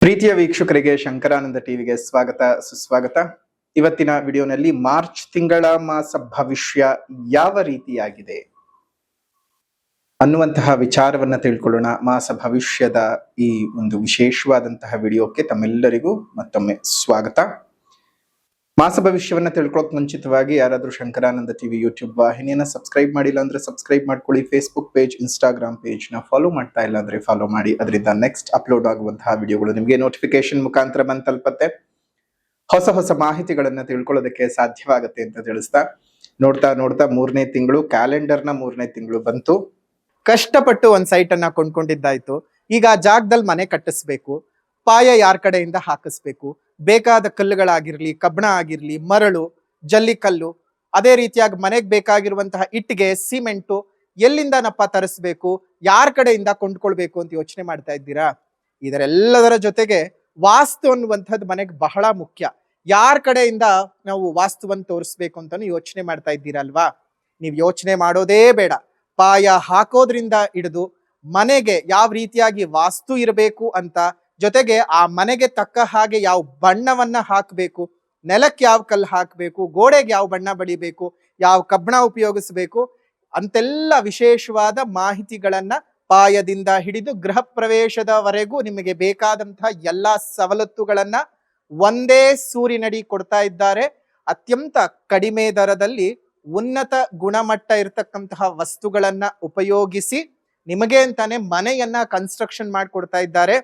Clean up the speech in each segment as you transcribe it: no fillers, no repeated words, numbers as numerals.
ಪ್ರೀತಿಯ ವೀಕ್ಷಕರಿಗೆ ಶಂಕರಾನಂದ ಟಿವಿಗೆ ಸ್ವಾಗತ ಸುಸ್ವಾಗತ. ಇವತ್ತಿನ ವಿಡಿಯೋನಲ್ಲಿ ಮಾರ್ಚ್ ತಿಂಗಳ ಮಾಸ ಭವಿಷ್ಯ ಯಾವ ರೀತಿಯಾಗಿದೆ ಅನ್ನುವಂತಹ ವಿಚಾರವನ್ನ ತಿಳ್ಕೊಳ್ಳೋಣ. ಮಾಸ ಭವಿಷ್ಯದ ಈ ಒಂದು ವಿಶೇಷವಾದಂತಹ ವಿಡಿಯೋಕ್ಕೆ ತಮ್ಮೆಲ್ಲರಿಗೂ ಮತ್ತೊಮ್ಮೆ ಸ್ವಾಗತ. ಮಾಸ ಭವಿಷ್ಯವನ್ನ ತಿಳ್ಕೊಳ್ಳೋಕೆ ಮುಂಚಿತವಾಗಿ ಯಾರಾದ್ರೂ ಶಂಕರಾನಂದ ಟಿವಿ ಯೂಟ್ಯೂಬ್ ವಾಹಿನಿಯನ್ನ ಸಬ್ಸ್ಕ್ರೈಬ್ ಮಾಡಿಲ್ಲ ಅಂದ್ರೆ ಸಬ್ಸ್ಕ್ರೈಬ್ ಮಾಡ್ಕೊಳ್ಳಿ. ಫೇಸ್ಬುಕ್ ಪೇಜ್, ಇನ್ಸ್ಟಾಗ್ರಾಮ್ ಪೇಜ್ ನ ಫಾಲೋ ಮಾಡ್ತಾ ಇಲ್ಲ ಅಂದ್ರೆ ಫಾಲೋ ಮಾಡಿ. ಅದರಿಂದ ನೆಕ್ಸ್ಟ್ ಅಪ್ಲೋಡ್ ಆಗುವಂತಹ ವಿಡಿಯೋಗಳು ನಿಮಗೆ ನೋಟಿಫಿಕೇಶನ್ ಮುಖಾಂತರ ಬಂದು ತಲುಪತ್ತೆ. ಹೊಸ ಹೊಸ ಮಾಹಿತಿಗಳನ್ನ ತಿಳ್ಕೊಳ್ಳೋದಕ್ಕೆ ಸಾಧ್ಯವಾಗುತ್ತೆ ಅಂತ ತಿಳಿಸ್ತಾ, ನೋಡ್ತಾ ನೋಡ್ತಾ ಮೂರನೇ ತಿಂಗಳು, ಕ್ಯಾಲೆಂಡರ್ನ ಮೂರನೇ ತಿಂಗಳು ಬಂತು. ಕಷ್ಟಪಟ್ಟು ಒಂದ್ ಸೈಟ್ ಅನ್ನ ಕೊಂಡ್ಕೊಂಡಿದ್ದಾಯ್ತು. ಈಗ ಆ ಜಾಗದಲ್ಲಿ ಮನೆ ಕಟ್ಟಿಸ್ಬೇಕು. ಪಾಯ ಯಾರ ಕಡೆಯಿಂದ ಹಾಕಿಸ್ಬೇಕು, ಬೇಕಾದ ಕಲ್ಲುಗಳಾಗಿರ್ಲಿ, ಕಬ್ಬಣ ಆಗಿರ್ಲಿ, ಮರಳು, ಜಲ್ಲಿಕಲ್ಲು, ಅದೇ ರೀತಿಯಾಗಿ ಮನೆಗೆ ಬೇಕಾಗಿರುವಂತಹ ಇಟ್ಟಿಗೆ, ಸಿಮೆಂಟು ಎಲ್ಲಿಂದನಪ್ಪ ತರಿಸ್ಬೇಕು, ಯಾರ ಕಡೆಯಿಂದ ಕೊಂಡ್ಕೊಳ್ಬೇಕು ಅಂತ ಯೋಚನೆ ಮಾಡ್ತಾ ಇದ್ದೀರಾ? ಇದರೆಲ್ಲದರ ಜೊತೆಗೆ ವಾಸ್ತು ಅನ್ನುವಂಥದ್ದು ಮನೆಗೆ ಬಹಳ ಮುಖ್ಯ. ಯಾರ ಕಡೆಯಿಂದ ನಾವು ವಾಸ್ತುವನ್ನು ತೋರಿಸ್ಬೇಕು ಅಂತಾನು ಯೋಚನೆ ಮಾಡ್ತಾ ಇದ್ದೀರಲ್ವಾ? ನೀವು ಯೋಚನೆ ಮಾಡೋದೇ ಬೇಡ. ಪಾಯ ಹಾಕೋದ್ರಿಂದ ಹಿಡಿದು ಮನೆಗೆ ಯಾವ ರೀತಿಯಾಗಿ ವಾಸ್ತು ಇರಬೇಕು ಅಂತ, ಜೊತೆಗೆ ಆ ಮನೆಗೆ ತಕ್ಕ ಹಾಗೆ ಯಾವ ಬಣ್ಣವನ್ನ ಹಾಕಬೇಕು, ನೆಲಕ್ಕೆ ಯಾವ ಕಲ್ಲು ಹಾಕಬೇಕು, ಗೋಡೆಗೆ ಯಾವ ಬಣ್ಣ ಬಳಿಬೇಕು, ಯಾವ ಕಬ್ಬಣ ಉಪಯೋಗಿಸಬೇಕು ಅಂತೆಲ್ಲ ವಿಶೇಷವಾದ ಮಾಹಿತಿಗಳನ್ನ ಪಾಯದಿಂದ ಹಿಡಿದು ಗೃಹ ಪ್ರವೇಶದವರೆಗೂ ನಿಮಗೆ ಬೇಕಾದಂತಹ ಎಲ್ಲಾ ಸವಲತ್ತುಗಳನ್ನ ಒಂದೇ ಸೂರಿನಡಿ ಕೊಡ್ತಾ ಇದ್ದಾರೆ. ಅತ್ಯಂತ ಕಡಿಮೆ ದರದಲ್ಲಿ ಉನ್ನತ ಗುಣಮಟ್ಟ ಇರತಕ್ಕಂತಹ ವಸ್ತುಗಳನ್ನ ಉಪಯೋಗಿಸಿ ನಿಮಗೆ ಅಂತಾನೆ ಮನೆಯನ್ನ ಕನ್ಸ್ಟ್ರಕ್ಷನ್ ಮಾಡಿಕೊಡ್ತಾ ಇದ್ದಾರೆ.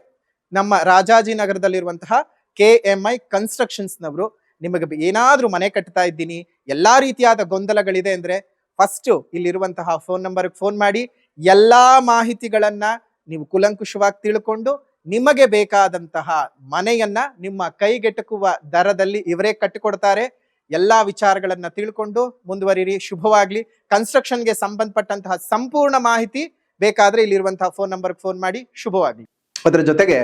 ನಮ್ಮ ರಾಜಾಜಿನಗರದಲ್ಲಿರುವಂತಹ KMI ಕನ್ಸ್ಟ್ರಕ್ಷನ್ಸ್ ನವರು ನಿಮಗೆ ಏನಾದ್ರೂ ಮನೆ ಕಟ್ತಾ ಇದ್ದೀನಿ, ಎಲ್ಲಾ ರೀತಿಯಾದ ಗೊಂದಲಗಳಿದೆ ಅಂದ್ರೆ ಫಸ್ಟ್ ಇಲ್ಲಿರುವಂತಹ ಫೋನ್ ನಂಬರ್ಗೆ ಫೋನ್ ಮಾಡಿ ಎಲ್ಲಾ ಮಾಹಿತಿಗಳನ್ನ ನೀವು ಕುಲಂಕುಷವಾಗಿ ತಿಳ್ಕೊಂಡು ನಿಮಗೆ ಬೇಕಾದಂತಹ ಮನೆಯನ್ನ ನಿಮ್ಮ ಕೈಗೆಟಕುವ ದರದಲ್ಲಿ ಇವರೇ ಕಟ್ಟಿಕೊಡ್ತಾರೆ. ಎಲ್ಲಾ ವಿಚಾರಗಳನ್ನ ತಿಳ್ಕೊಂಡು ಮುಂದುವರಿರಿ. ಶುಭವಾಗ್ಲಿ. ಕನ್ಸ್ಟ್ರಕ್ಷನ್ಗೆ ಸಂಬಂಧಪಟ್ಟಂತಹ ಸಂಪೂರ್ಣ ಮಾಹಿತಿ ಬೇಕಾದ್ರೆ ಇಲ್ಲಿರುವಂತಹ ಫೋನ್ ನಂಬರ್ಗೆ ಫೋನ್ ಮಾಡಿ. ಶುಭವಾಗ್ಲಿ. ಅದರ ಜೊತೆಗೆ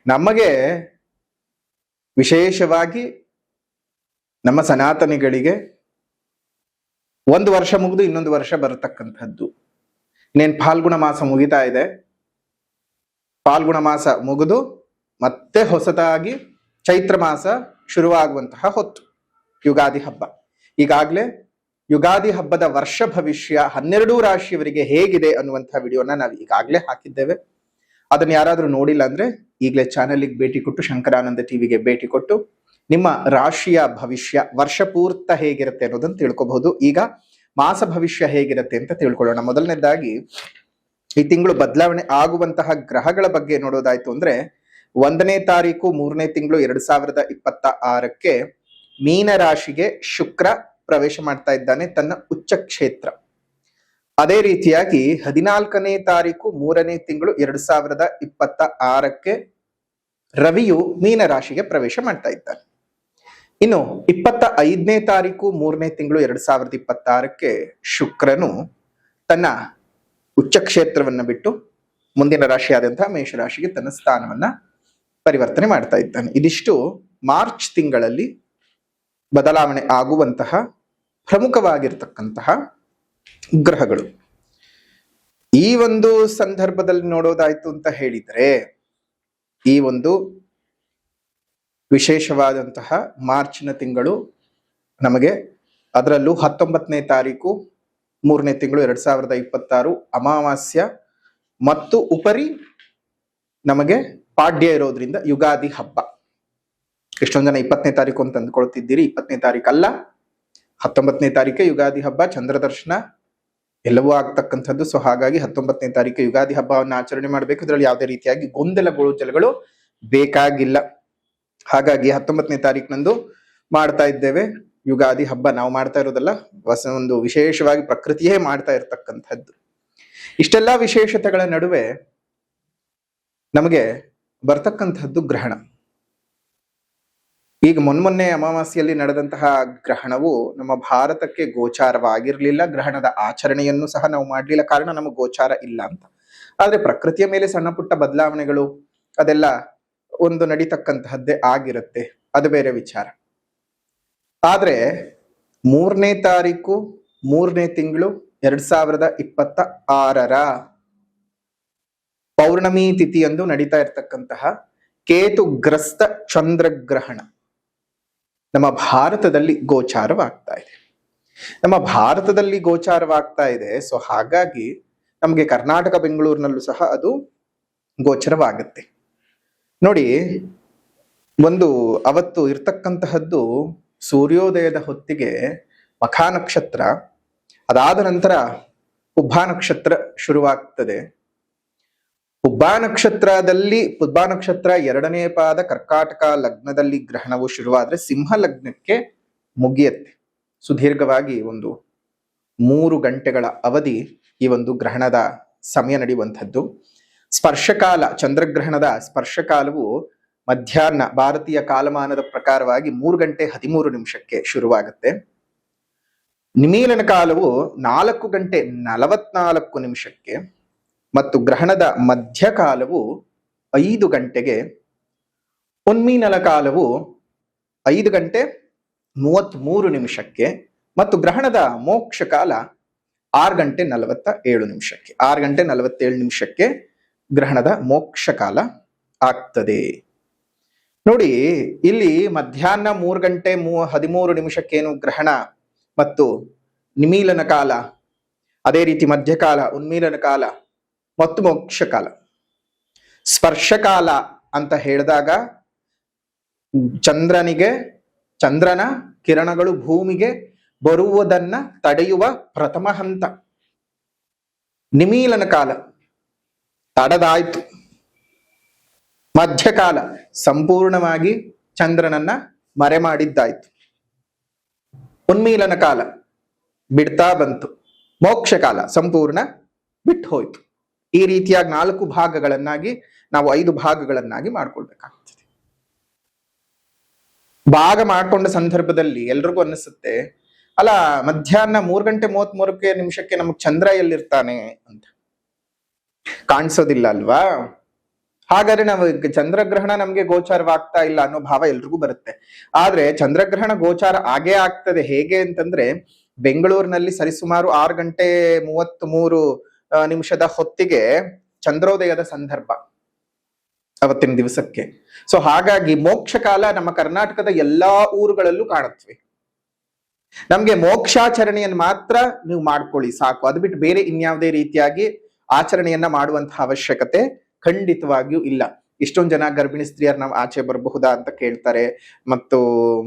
ನಮಗೆ ವಿಶೇಷವಾಗಿ ನಮ್ಮ ಸನಾತನಿಗಳಿಗೆ ಒಂದು ವರ್ಷ ಮುಗಿದು ಇನ್ನೊಂದು ವರ್ಷ ಬರತಕ್ಕಂಥದ್ದು. ಇನ್ನೇನು ಫಾಲ್ಗುಣ ಮಾಸ ಮುಗಿತಾ ಇದೆ. ಫಾಲ್ಗುಣ ಮಾಸ ಮುಗಿದು ಮತ್ತೆ ಹೊಸದಾಗಿ ಚೈತ್ರ ಮಾಸ ಶುರುವಾಗುವಂತಹ ಹೊತ್ತು, ಯುಗಾದಿ ಹಬ್ಬ. ಈಗಾಗಲೇ ಯುಗಾದಿ ಹಬ್ಬದ ವರ್ಷ ಭವಿಷ್ಯ 12 ರಾಶಿಯವರಿಗೆ ಹೇಗಿದೆ ಅನ್ನುವಂತಹ ವಿಡಿಯೋನ ನಾವು ಈಗಾಗಲೇ ಹಾಕಿದ್ದೇವೆ. ಅದನ್ನ ಯಾರಾದ್ರೂ ನೋಡಿಲ್ಲ ಅಂದ್ರೆ ಈಗಲೇ ಚಾನೆಲ್ಗೆ ಭೇಟಿ ಕೊಟ್ಟು, ಶಂಕರಾನಂದ ಟಿವಿಗೆ ಭೇಟಿ ಕೊಟ್ಟು ನಿಮ್ಮ ರಾಶಿಯ ಭವಿಷ್ಯ ವರ್ಷ ಪೂರ್ತ ಹೇಗಿರುತ್ತೆ ಅನ್ನೋದನ್ನ ತಿಳ್ಕೊಬಹುದು. ಈಗ ಮಾಸ ಭವಿಷ್ಯ ಹೇಗಿರುತ್ತೆ ಅಂತ ತಿಳ್ಕೊಳ್ಳೋಣ. ಮೊದಲನೇದಾಗಿ ಈ ತಿಂಗಳು ಬದಲಾವಣೆ ಆಗುವಂತಹ ಗ್ರಹಗಳ ಬಗ್ಗೆ ನೋಡೋದಾಯ್ತು ಅಂದ್ರೆ 1ನೇ ತಾರೀಕು 3ನೇ ತಿಂಗಳು 2026ಕ್ಕೆ ಮೀನ ರಾಶಿಗೆ ಶುಕ್ರ ಪ್ರವೇಶ ಮಾಡ್ತಾ ಇದ್ದಾನೆ ತನ್ನ ಉಚ್ಚ ಕ್ಷೇತ್ರ. ಅದೇ ರೀತಿಯಾಗಿ 14ನೇ ತಾರೀಕು 3ನೇ ತಿಂಗಳು 2026ಕ್ಕೆ ರವಿಯು ಮೀನ ರಾಶಿಗೆ ಪ್ರವೇಶ ಮಾಡ್ತಾ ಇದ್ದಾನೆ. ಇನ್ನು 25ನೇ ತಾರೀಕು 3ನೇ ತಿಂಗಳು 2026ಕ್ಕೆ ಶುಕ್ರನು ತನ್ನ ಉಚ್ಚ ಕ್ಷೇತ್ರವನ್ನ ಬಿಟ್ಟು ಮುಂದಿನ ರಾಶಿಯಾದಂತಹ ಮೇಷರಾಶಿಗೆ ತನ್ನ ಸ್ಥಾನವನ್ನ ಪರಿವರ್ತನೆ ಮಾಡ್ತಾ ಇದ್ದಾನೆ. ಇದಿಷ್ಟು ಮಾರ್ಚ್ ತಿಂಗಳಲ್ಲಿ ಬದಲಾವಣೆ ಆಗುವಂತಹ ಪ್ರಮುಖವಾಗಿರ್ತಕ್ಕಂತಹ ಗ್ರಹಗಳು. ಈ ಒಂದು ಸಂದರ್ಭದಲ್ಲಿ ನೋಡೋದಾಯ್ತು ಅಂತ ಹೇಳಿದ್ರೆ, ಈ ಒಂದು ವಿಶೇಷವಾದಂತಹ ಮಾರ್ಚಿನ ತಿಂಗಳು ನಮಗೆ, ಅದರಲ್ಲೂ 19ನೇ ತಾರೀಕು 3ನೇ ತಿಂಗಳು 2026 ಅಮಾವಾಸ್ಯ ಮತ್ತು ಉಪರಿ ನಮಗೆ ಪಾಡ್ಯ ಇರೋದ್ರಿಂದ ಯುಗಾದಿ ಹಬ್ಬ. ಎಷ್ಟೊಂದು ಜನ 20ನೇ ತಾರೀಕು ಅಂತ ಅಂದ್ಕೊಳ್ತಿದ್ದೀರಿ. 20ನೇ ತಾರೀಕು ಅಲ್ಲ, 19ನೇ ತಾರೀಕೆ ಯುಗಾದಿ ಹಬ್ಬ, ಚಂದ್ರ ದರ್ಶನ ಎಲ್ಲವೂ ಆಗ್ತಕ್ಕಂಥದ್ದು. ಸೊ ಹಾಗಾಗಿ 19ನೇ ತಾರೀಕು ಯುಗಾದಿ ಹಬ್ಬವನ್ನು ಆಚರಣೆ ಮಾಡಬೇಕು. ಇದರಲ್ಲಿ ಯಾವುದೇ ರೀತಿಯಾಗಿ ಗೊಂದಲಗಳು ಬೇಕಾಗಿಲ್ಲ. ಹಾಗಾಗಿ 19ನೇ ತಾರೀಕಿನಂದು ಮಾಡ್ತಾ ಇದ್ದೇವೆ ಯುಗಾದಿ ಹಬ್ಬ. ನಾವು ಮಾಡ್ತಾ ಇರೋದಲ್ಲ, ಒಂದು ವಿಶೇಷವಾಗಿ ಪ್ರಕೃತಿಯೇ ಮಾಡ್ತಾ ಇರತಕ್ಕಂಥದ್ದು. ಇಷ್ಟೆಲ್ಲಾ ವಿಶೇಷತೆಗಳ ನಡುವೆ ನಮಗೆ ಬರ್ತಕ್ಕಂಥದ್ದು ಗ್ರಹಣ. ಈಗ ಮೊನ್ನೆ ಅಮಾವಾಸ್ಯೆಯಲ್ಲಿ ನಡೆದಂತಹ ಗ್ರಹಣವು ನಮ್ಮ ಭಾರತಕ್ಕೆ ಗೋಚಾರವಾಗಿರ್ಲಿಲ್ಲ. ಗ್ರಹಣದ ಆಚರಣೆಯನ್ನು ಸಹ ನಾವು ಮಾಡ್ಲಿಲ್ಲ, ಕಾರಣ ನಮಗೆ ಗೋಚಾರ ಇಲ್ಲ ಅಂತ. ಆದ್ರೆ ಪ್ರಕೃತಿಯ ಮೇಲೆ ಸಣ್ಣ ಪುಟ್ಟ ಬದಲಾವಣೆಗಳು ಅದೆಲ್ಲ ಒಂದು ನಡೀತಕ್ಕಂತಹದ್ದೇ ಆಗಿರುತ್ತೆ, ಅದು ಬೇರೆ ವಿಚಾರ. ಆದ್ರೆ 3ನೇ ತಾರೀಕು 3ನೇ ತಿಂಗಳು 2026 ಪೌರ್ಣಮಿ ತಿಥಿಯಂದು ನಡೀತಾ ಇರ್ತಕ್ಕಂತಹ ಕೇತುಗ್ರಸ್ತ ಚಂದ್ರಗ್ರಹಣ ನಮ್ಮ ಭಾರತದಲ್ಲಿ ಗೋಚಾರವಾಗ್ತಾ ಇದೆ. ನಮ್ಮ ಭಾರತದಲ್ಲಿ ಗೋಚಾರವಾಗ್ತಾ ಇದೆ. ಸೊ ಹಾಗಾಗಿ ನಮಗೆ ಕರ್ನಾಟಕ ಬೆಂಗಳೂರಿನಲ್ಲೂ ಸಹ ಅದು ಗೋಚರವಾಗುತ್ತೆ. ನೋಡಿ, ಒಂದು ಅವತ್ತು ಇರ್ತಕ್ಕಂತಹದ್ದು ಸೂರ್ಯೋದಯದ ಹೊತ್ತಿಗೆ ಮಖಾ ನಕ್ಷತ್ರ, ಅದಾದ ನಂತರ ಪುಬ್ಬಾ ನಕ್ಷತ್ರ ಶುರುವಾಗ್ತದೆ. ಪುಬ್ಬಾ ನಕ್ಷತ್ರ ಎರಡನೇ ಪಾದ ಕರ್ಕಾಟಕ ಲಗ್ನದಲ್ಲಿ ಗ್ರಹಣವು ಶುರುವಾದ್ರೆ ಸಿಂಹ ಲಗ್ನಕ್ಕೆ ಮುಗಿಯತ್ತೆ. ಸುದೀರ್ಘವಾಗಿ ಒಂದು 3 ಗಂಟೆಗಳ ಅವಧಿ ಈ ಒಂದು ಗ್ರಹಣದ ಸಮಯ ನಡೆಯುವಂಥದ್ದು. ಸ್ಪರ್ಶಕಾಲ, ಚಂದ್ರಗ್ರಹಣದ ಸ್ಪರ್ಶಕಾಲವು ಮಧ್ಯಾಹ್ನ ಭಾರತೀಯ ಕಾಲಮಾನದ ಪ್ರಕಾರವಾಗಿ 3 ಗಂಟೆ 13 ನಿಮಿಷಕ್ಕೆ ಶುರುವಾಗುತ್ತೆ. ನಿಮೀಲನ ಕಾಲವು 4 ಗಂಟೆ 44 ನಿಮಿಷಕ್ಕೆ ಮತ್ತು ಗ್ರಹಣದ ಮಧ್ಯಕಾಲವು 5 ಗಂಟೆಗೆ, ಉನ್ಮೀಲನ ಕಾಲವು 5 ಗಂಟೆ 33 ನಿಮಿಷಕ್ಕೆ ಮತ್ತು ಗ್ರಹಣದ ಮೋಕ್ಷ ಕಾಲ 6 ಗಂಟೆ 47 ನಿಮಿಷಕ್ಕೆ. 6 ಗಂಟೆ 47 ನಿಮಿಷಕ್ಕೆ ಗ್ರಹಣದ ಮೋಕ್ಷ ಕಾಲ ಆಗ್ತದೆ. ನೋಡಿ, ಇಲ್ಲಿ ಮಧ್ಯಾಹ್ನ 3 ಗಂಟೆ 13 ನಿಮಿಷಕ್ಕೇನು ಗ್ರಹಣ ಮತ್ತು ನಿಮೀಲನ ಕಾಲ, ಅದೇ ರೀತಿ ಮಧ್ಯಕಾಲ, ಉನ್ಮೀಲನ ಕಾಲ ಮತ್ತು ಮೋಕ್ಷ ಕಾಲ. ಸ್ಪರ್ಶಕಾಲ ಅಂತ ಹೇಳಿದಾಗ ಚಂದ್ರನ ಕಿರಣಗಳು ಭೂಮಿಗೆ ಬರುವುದನ್ನ ತಡೆಯುವ ಪ್ರಥಮ ಹಂತ. ನಿಮೀಲನ ಕಾಲ ತಡದಾಯ್ತು. ಮಧ್ಯಕಾಲ ಸಂಪೂರ್ಣವಾಗಿ ಚಂದ್ರನನ್ನ ಮರೆ ಮಾಡಿದ್ದಾಯ್ತು. ಉನ್ಮೀಲನ ಕಾಲ ಬಿಡ್ತಾ ಬಂತು. ಮೋಕ್ಷ ಕಾಲ ಸಂಪೂರ್ಣ ಬಿಟ್ಟು ಹೋಯ್ತು. ಈ ರೀತಿಯಾಗಿ 4 ಭಾಗಗಳನ್ನಾಗಿ ನಾವು 5 ಭಾಗಗಳನ್ನಾಗಿ ಮಾಡ್ಕೊಳ್ಬೇಕಾಗ್ತದೆ. ಭಾಗ ಮಾಡ್ಕೊಂಡ ಸಂದರ್ಭದಲ್ಲಿ ಎಲ್ರಿಗೂ ಅನ್ನಿಸುತ್ತೆ, ಅಲ್ಲ ಮಧ್ಯಾಹ್ನ 3 ಗಂಟೆ 33 ನಿಮಿಷಕ್ಕೆ ನಮಗ್ ಚಂದ್ರ ಎಲ್ಲಿರ್ತಾನೆ ಅಂತ ಕಾಣಿಸೋದಿಲ್ಲ ಅಲ್ವಾ? ಹಾಗಾದ್ರೆ ನಾವು ಚಂದ್ರಗ್ರಹಣ ನಮ್ಗೆ ಗೋಚಾರವಾಗ್ತಾ ಇಲ್ಲ ಅನ್ನೋ ಭಾವ ಎಲ್ರಿಗೂ ಬರುತ್ತೆ. ಆದ್ರೆ ಚಂದ್ರಗ್ರಹಣ ಗೋಚಾರ ಆಗೇ ಆಗ್ತದೆ. ಹೇಗೆ ಅಂತಂದ್ರೆ, ಬೆಂಗಳೂರಿನಲ್ಲಿ ಸರಿಸುಮಾರು 6 ಗಂಟೆ 33 ನಿಮಿಷದ ಹೊತ್ತಿಗೆ ಚಂದ್ರೋದಯದ ಸಂದರ್ಭ ಅವತ್ತಿನ ದಿವಸಕ್ಕೆ. ಸೊ ಹಾಗಾಗಿ ಮೋಕ್ಷ ಕಾಲ ನಮ್ಮ ಕರ್ನಾಟಕದ ಎಲ್ಲಾ ಊರುಗಳಲ್ಲೂ ಕಾಣುತ್ತವೆ. ನಮ್ಗೆ ಮೋಕ್ಷಾಚರಣೆಯನ್ನು ಮಾತ್ರ ನೀವು ಮಾಡ್ಕೊಳ್ಳಿ ಸಾಕು. ಅದು ಬಿಟ್ಟು ಬೇರೆ ಇನ್ಯಾವುದೇ ರೀತಿಯಾಗಿ ಆಚರಣೆಯನ್ನ ಮಾಡುವಂತಹ ಅವಶ್ಯಕತೆ ಖಂಡಿತವಾಗಿಯೂ ಇಲ್ಲ. ಇಷ್ಟೊಂದು ಜನ ಗರ್ಭಿಣಿ ಸ್ತ್ರೀಯರು ನಾವು ಆಚೆ ಬರಬಹುದಾ ಅಂತ ಕೇಳ್ತಾರೆ, ಮತ್ತು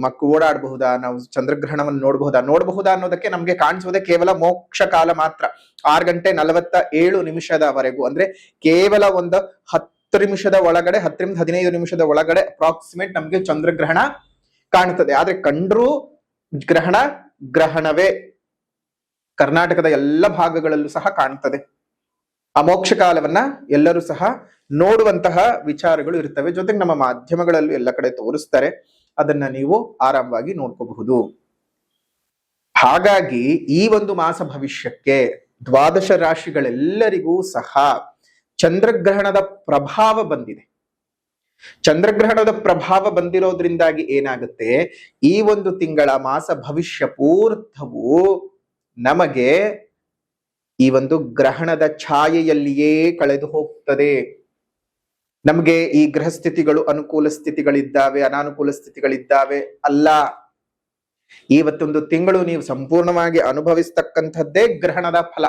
ಮಕ್ಕಳು ಓಡಾಡಬಹುದಾ, ನಾವು ಚಂದ್ರಗ್ರಹಣವನ್ನು ನೋಡಬಹುದಾ ಅನ್ನೋದಕ್ಕೆ ನಮ್ಗೆ ಕಾಣಿಸುವುದೇ ಕೇವಲ ಮೋಕ್ಷ ಕಾಲ ಮಾತ್ರ. 6 ಗಂಟೆ 47 ನಿಮಿಷದವರೆಗೂ, ಅಂದ್ರೆ ಕೇವಲ ಒಂದು 10 ನಿಮಿಷದ ಒಳಗಡೆ, 10ರಿಂದ 15 ನಿಮಿಷದ ಒಳಗಡೆ ಅಪ್ರಾಕ್ಸಿಮೇಟ್ ನಮ್ಗೆ ಚಂದ್ರಗ್ರಹಣ ಕಾಣುತ್ತದೆ. ಆದ್ರೆ ಕಂಡ್ರೂ ಗ್ರಹಣವೇ ಕರ್ನಾಟಕದ ಎಲ್ಲ ಭಾಗಗಳಲ್ಲೂ ಸಹ ಕಾಣುತ್ತದೆ. ಆ ಮೋಕ್ಷ ಕಾಲವನ್ನ ಎಲ್ಲರೂ ಸಹ ನೋಡುವಂತಹ ವಿಚಾರಗಳು ಇರ್ತವೆ. ಜೊತೆಗೆ ನಮ್ಮ ಮಾಧ್ಯಮಗಳಲ್ಲೂ ಎಲ್ಲ ಕಡೆ ತೋರಿಸ್ತಾರೆ. ಅದನ್ನ ನೀವು ಆರಾಮವಾಗಿ ನೋಡ್ಕೋಬಹುದು. ಹಾಗಾಗಿ ಈ ಒಂದು ಮಾಸ ಭವಿಷ್ಯಕ್ಕೆ 12 ರಾಶಿಗಳೆಲ್ಲರಿಗೂ ಸಹ ಚಂದ್ರಗ್ರಹಣದ ಪ್ರಭಾವ ಬಂದಿದೆ. ಚಂದ್ರಗ್ರಹಣದ ಪ್ರಭಾವ ಬಂದಿರೋದ್ರಿಂದಾಗಿ ಏನಾಗುತ್ತೆ, ಈ ಒಂದು ತಿಂಗಳ ಮಾಸ ಭವಿಷ್ಯ ಪೂರ್ತವು ನಮಗೆ ಈ ಒಂದು ಗ್ರಹಣದ ಛಾಯೆಯಲ್ಲಿಯೇ ಕಳೆದು ಹೋಗ್ತದೆ. ನಮಗೆ ಈ ಗ್ರಹ ಸ್ಥಿತಿಗಳು ಅನುಕೂಲ ಸ್ಥಿತಿಗಳಿದ್ದಾವೆ, ಅನಾನುಕೂಲ ಸ್ಥಿತಿಗಳಿದ್ದಾವೆ ಅಲ್ಲ. ಇವತ್ತೊಂದು ತಿಂಗಳು ನೀವು ಸಂಪೂರ್ಣವಾಗಿ ಅನುಭವಿಸ್ತಕ್ಕಂಥದ್ದೇ ಗ್ರಹಣದ ಫಲ.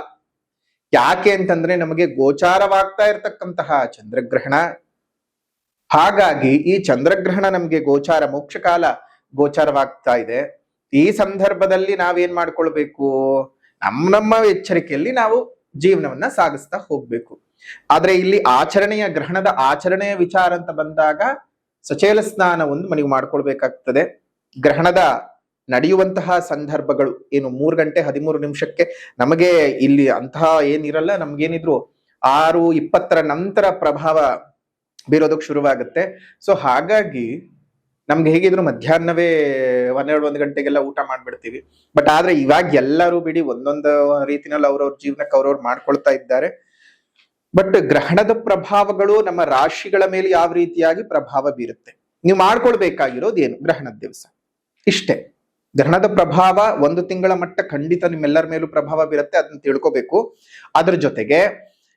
ಯಾಕೆ ಅಂತಂದ್ರೆ ನಮಗೆ ಗೋಚಾರವಾಗ್ತಾ ಇರತಕ್ಕಂತಹ ಚಂದ್ರಗ್ರಹಣ. ಹಾಗಾಗಿ ಈ ಚಂದ್ರಗ್ರಹಣ ನಮ್ಗೆ ಗೋಚಾರ, ಮೋಕ್ಷಕಾಲ ಗೋಚಾರವಾಗ್ತಾ ಇದೆ. ಈ ಸಂದರ್ಭದಲ್ಲಿ ನಾವೇನ್ ಮಾಡ್ಕೊಳ್ಬೇಕು, ನಮ್ಮ ಎಚ್ಚರಿಕೆಯಲ್ಲಿ ನಾವು ಜೀವನವನ್ನ ಸಾಗಿಸ್ತಾ ಹೋಗ್ಬೇಕು. ಆದ್ರೆ ಇಲ್ಲಿ ಗ್ರಹಣದ ಆಚರಣೆಯ ವಿಚಾರ ಅಂತ ಬಂದಾಗ ಸಚೇಲ ಸ್ನಾನ ಒಂದು ಮನೆಗೆ ಮಾಡ್ಕೊಳ್ಬೇಕಾಗ್ತದೆ. ಗ್ರಹಣದ ನಡೆಯುವಂತಹ ಸಂದರ್ಭಗಳು ಏನು 3 ಗಂಟೆ 13 ನಿಮಿಷಕ್ಕೆ ನಮಗೆ ಇಲ್ಲಿ ಅಂತಹ ಏನಿರಲ್ಲ. ನಮ್ಗೇನಿದ್ರು 6:20 ನಂತರ ಪ್ರಭಾವ ಬೀರೋದಕ್ಕೆ ಶುರುವಾಗುತ್ತೆ. ಸೊ ಹಾಗಾಗಿ ನಮ್ಗೆ ಹೇಗಿದ್ರು ಮಧ್ಯಾಹ್ನವೇ 12 ಗಂಟೆಗೆಲ್ಲ ಊಟ ಮಾಡ್ಬಿಡ್ತೀವಿ. ಬಟ್ ಆದ್ರೆ ಇವಾಗ ಎಲ್ಲರೂ ಬಿಡಿ ಒಂದೊಂದು ರೀತಿನಲ್ಲಿ ಅವ್ರವ್ರ ಜೀವನಕ್ಕೆ ಅವ್ರವ್ರು ಮಾಡ್ಕೊಳ್ತಾ ಇದ್ದಾರೆ. ಬಟ್ ಗ್ರಹಣದ ಪ್ರಭಾವಗಳು ನಮ್ಮ ರಾಶಿಗಳ ಮೇಲೆ ಯಾವ ರೀತಿಯಾಗಿ ಪ್ರಭಾವ ಬೀರುತ್ತೆ, ನೀವು ಮಾಡ್ಕೊಳ್ಬೇಕಾಗಿರೋದು ಏನು, ಗ್ರಹಣದ ದಿವಸ ಇಷ್ಟೇ. ಗ್ರಹಣದ ಪ್ರಭಾವ 1 ತಿಂಗಳ ಮಟ್ಟ ಖಂಡಿತ ನಿಮ್ಮೆಲ್ಲರ ಮೇಲೂ ಪ್ರಭಾವ ಬೀರುತ್ತೆ, ಅದನ್ನ ತಿಳ್ಕೋಬೇಕು. ಅದ್ರ ಜೊತೆಗೆ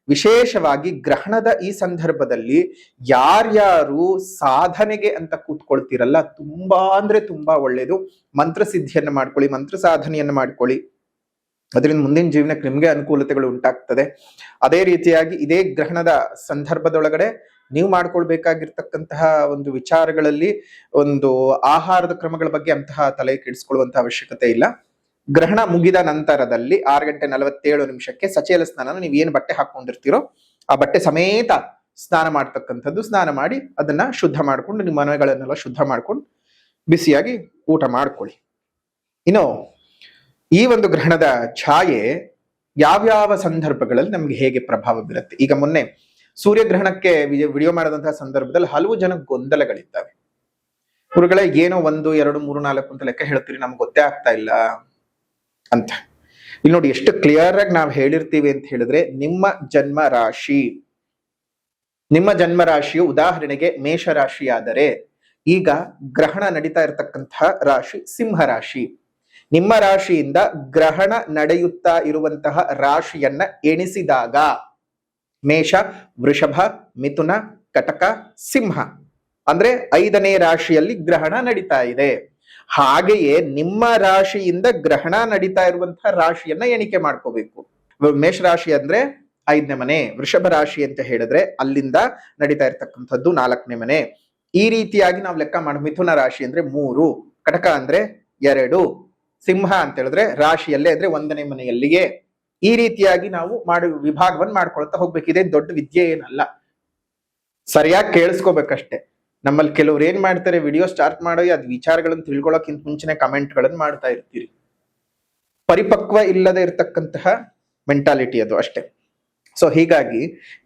ವಿಶೇಷವಾಗಿ ಗ್ರಹಣದ ಈ ಸಂದರ್ಭದಲ್ಲಿ ಯಾರ್ಯಾರು ಸಾಧನೆಗೆ ಅಂತ ಕೂತ್ಕೊಳ್ತಿರಲ್ಲ, ತುಂಬಾ ಅಂದ್ರೆ ತುಂಬಾ ಒಳ್ಳೇದು. ಮಂತ್ರ ಸಿದ್ಧಿಯನ್ನ ಮಾಡ್ಕೊಳ್ಳಿ, ಮಂತ್ರ ಸಾಧನೆಯನ್ನ ಮಾಡ್ಕೊಳ್ಳಿ. ಅದರಿಂದ ಮುಂದಿನ ಜೀವನಕ್ಕೆ ನಿಮ್ಗೆ ಅನುಕೂಲತೆಗಳು ಉಂಟಾಗ್ತದೆ. ಅದೇ ರೀತಿಯಾಗಿ ಇದೇ ಗ್ರಹಣದ ಸಂದರ್ಭದೊಳಗಡೆ ನೀವು ಮಾಡ್ಕೊಳ್ಬೇಕಾಗಿರ್ತಕ್ಕಂತಹ ಒಂದು ವಿಚಾರಗಳಲ್ಲಿ ಒಂದು ಆಹಾರದ ಕ್ರಮಗಳ ಬಗ್ಗೆ ಅಂತಹ ತಲೆ ಕೆಡಿಸ್ಕೊಳ್ಳುವಂತಹ ಅವಶ್ಯಕತೆ ಇಲ್ಲ. ಗ್ರಹಣ ಮುಗಿದ ನಂತರದಲ್ಲಿ 6:47 ಸಚೇಲ ಸ್ನಾನ, ನೀವು ಏನ್ ಬಟ್ಟೆ ಹಾಕೊಂಡಿರ್ತೀರೋ ಆ ಬಟ್ಟೆ ಸಮೇತ ಸ್ನಾನ ಮಾಡ್ತಕ್ಕಂಥದ್ದು. ಸ್ನಾನ ಮಾಡಿ ಅದನ್ನ ಶುದ್ಧ ಮಾಡ್ಕೊಂಡು ನಿಮ್ಮ ಮನೆಗಳನ್ನೆಲ್ಲ ಶುದ್ಧ ಮಾಡ್ಕೊಂಡು ಬಿಸಿಯಾಗಿ ಊಟ ಮಾಡ್ಕೊಳ್ಳಿ. ಇನ್ನು ಈ ಒಂದು ಗ್ರಹಣದ ಛಾಯೆ ಯಾವ್ಯಾವ ಸಂದರ್ಭಗಳಲ್ಲಿ ನಮ್ಗೆ ಹೇಗೆ ಪ್ರಭಾವ ಬೀರುತ್ತೆ? ಈಗ ಮೊನ್ನೆ ಸೂರ್ಯಗ್ರಹಣಕ್ಕೆ ವಿಡಿಯೋ ಮಾಡಿದಂತಹ ಸಂದರ್ಭದಲ್ಲಿ ಹಲವು ಜನ ಗೊಂದಲಗಳಿದ್ದಾವೆ. ಗುರುಗಳೇ, ಏನೋ 1, 2, 3, 4 ಅಂತ ಲೆಕ್ಕ ಹೇಳ್ತೀರಿ, ನಮ್ಗೆ ಗೊತ್ತೇ ಆಗ್ತಾ ಇಲ್ಲ ಅಂತ. ಇಲ್ಲಿ ನೋಡಿ ಎಷ್ಟು ಕ್ಲಿಯರ್ ಆಗಿ ನಾವು ಹೇಳಿರ್ತೀವಿ ಅಂತ ಹೇಳಿದ್ರೆ, ನಿಮ್ಮ ಜನ್ಮ ರಾಶಿಯು ಉದಾಹರಣೆಗೆ ಮೇಷ ರಾಶಿಯಾದರೆ ಈಗ ಗ್ರಹಣ ನಡೀತಾ ಇರತಕ್ಕಂತಹ ರಾಶಿ ಸಿಂಹ ರಾಶಿ. ನಿಮ್ಮ ರಾಶಿಯಿಂದ ಗ್ರಹಣ ನಡೆಯುತ್ತಾ ಇರುವಂತಹ ರಾಶಿಯನ್ನ ಎಣಿಸಿದಾಗ ಮೇಷ, ವೃಷಭ, ಮಿಥುನ, ಕಟಕ, ಸಿಂಹ ಅಂದ್ರೆ 5ನೇ ರಾಶಿಯಲ್ಲಿ ಗ್ರಹಣ ನಡೀತಾ ಇದೆ. ಹಾಗೆಯೇ ನಿಮ್ಮ ರಾಶಿಯಿಂದ ಗ್ರಹಣ ನಡೀತಾ ಇರುವಂತಹ ರಾಶಿಯನ್ನ ಎಣಿಕೆ ಮಾಡ್ಕೋಬೇಕು. ಮೇಷ ರಾಶಿ ಅಂದ್ರೆ 5ನೇ ಮನೆ, ವೃಷಭ ರಾಶಿ ಅಂತ ಹೇಳಿದ್ರೆ ಅಲ್ಲಿಂದ ನಡೀತಾ ಇರ್ತಕ್ಕಂಥದ್ದು 4ನೇ ಮನೆ. ಈ ರೀತಿಯಾಗಿ ನಾವು ಲೆಕ್ಕ ಮಾಡಿ, ಮಿಥುನ ರಾಶಿ ಅಂದ್ರೆ 3, ಕಟಕ ಅಂದ್ರೆ 2, ಸಿಂಹ ಅಂತ ಹೇಳಿದ್ರೆ ರಾಶಿಯಲ್ಲೇ ಅಂದ್ರೆ 1ನೇ ಮನೆಯಲ್ಲಿಗೆ. ಈ ರೀತಿಯಾಗಿ ನಾವು ವಿಭಾಗವನ್ನು ಮಾಡ್ಕೊಳ್ತಾ ಹೋಗ್ಬೇಕು. ಇದೇ ದೊಡ್ಡ ವಿದ್ಯೆ ಏನಲ್ಲ, ಸರಿಯಾಗಿ ಕೇಳಿಸ್ಕೋಬೇಕಷ್ಟೇ. ನಮ್ಮಲ್ಲಿ ಕೆಲವ್ರು ಏನ್ ಮಾಡ್ತಾರೆ, ವಿಡಿಯೋ ಸ್ಟಾರ್ಟ್ ಮಾಡೋ ಅದ್ ವಿಚಾರಗಳನ್ನು ತಿಳ್ಕೊಳ್ಳೋಕ್ಕಿಂತ ಮುಂಚೆನೆ ಕಮೆಂಟ್ಗಳನ್ನು ಮಾಡ್ತಾ ಇರ್ತೀರಿ. ಪರಿಪಕ್ವ ಇಲ್ಲದೆ ಇರತಕ್ಕಂತಹ ಮೆಂಟಾಲಿಟಿ ಅದು ಅಷ್ಟೇ. ಸೊ ಹೀಗಾಗಿ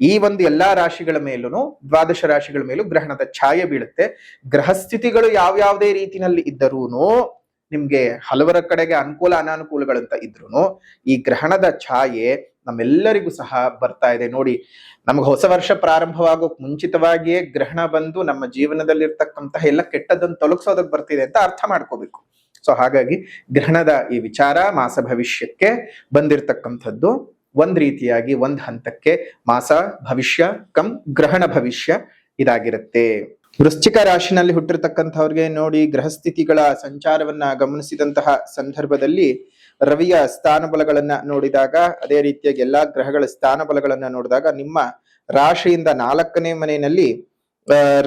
ಈ ಒಂದು ಎಲ್ಲಾ ರಾಶಿಗಳ ಮೇಲೂ, 12 ರಾಶಿಗಳ ಮೇಲೂ ಗ್ರಹಣದ ಛಾಯೆ ಬೀಳುತ್ತೆ. ಗ್ರಹಸ್ಥಿತಿಗಳು ಯಾವ್ಯಾವುದೇ ರೀತಿನಲ್ಲಿ ಇದ್ದರೂನು, ನಿಮ್ಗೆ ಹಲವರ ಕಡೆಗೆ ಅನುಕೂಲ ಅನಾನುಕೂಲಗಳಂತ ಇದ್ರೂ ಈ ಗ್ರಹಣದ ಛಾಯೆ ನಮ್ಮೆಲ್ಲರಿಗೂ ಸಹ ಬರ್ತಾ ಇದೆ. ನೋಡಿ, ನಮ್ಗೆ ಹೊಸ ವರ್ಷ ಪ್ರಾರಂಭವಾಗೋಕ್ ಮುಂಚಿತವಾಗಿಯೇ ಗ್ರಹಣ ಬಂದು ನಮ್ಮ ಜೀವನದಲ್ಲಿ ಇರ್ತಕ್ಕಂತಹ ಎಲ್ಲ ಕೆಟ್ಟದನ್ನು ತೊಲಗಿಸೋದಕ್ಕೆ ಬರ್ತಿದೆ ಅಂತ ಅರ್ಥ ಮಾಡ್ಕೋಬೇಕು. ಸೊ ಹಾಗಾಗಿ ಗ್ರಹಣದ ಈ ವಿಚಾರ ಮಾಸ ಭವಿಷ್ಯಕ್ಕೆ ಬಂದಿರತಕ್ಕಂಥದ್ದು ಒಂದ್ ರೀತಿಯಾಗಿ ಒಂದ್ ಹಂತಕ್ಕೆ ಮಾಸ ಭವಿಷ್ಯ ಕಂ ಗ್ರಹಣ ಭವಿಷ್ಯ ಇದಾಗಿರುತ್ತೆ. ವೃಶ್ಚಿಕ ರಾಶಿನಲ್ಲಿ ಹುಟ್ಟಿರ್ತಕ್ಕಂಥವ್ರಿಗೆ ನೋಡಿ, ಗ್ರಹಸ್ಥಿತಿಗಳ ಸಂಚಾರವನ್ನ ಗಮನಿಸಿದಂತಹ ಸಂದರ್ಭದಲ್ಲಿ ರವಿಯ ಸ್ಥಾನಬಲಗಳನ್ನ ನೋಡಿದಾಗ, ಅದೇ ರೀತಿಯಾಗಿ ಎಲ್ಲಾ ಗ್ರಹಗಳ ಸ್ಥಾನಬಲಗಳನ್ನ ನೋಡಿದಾಗ, ನಿಮ್ಮ ರಾಶಿಯಿಂದ 4ನೇ ಮನೆಯಲ್ಲಿ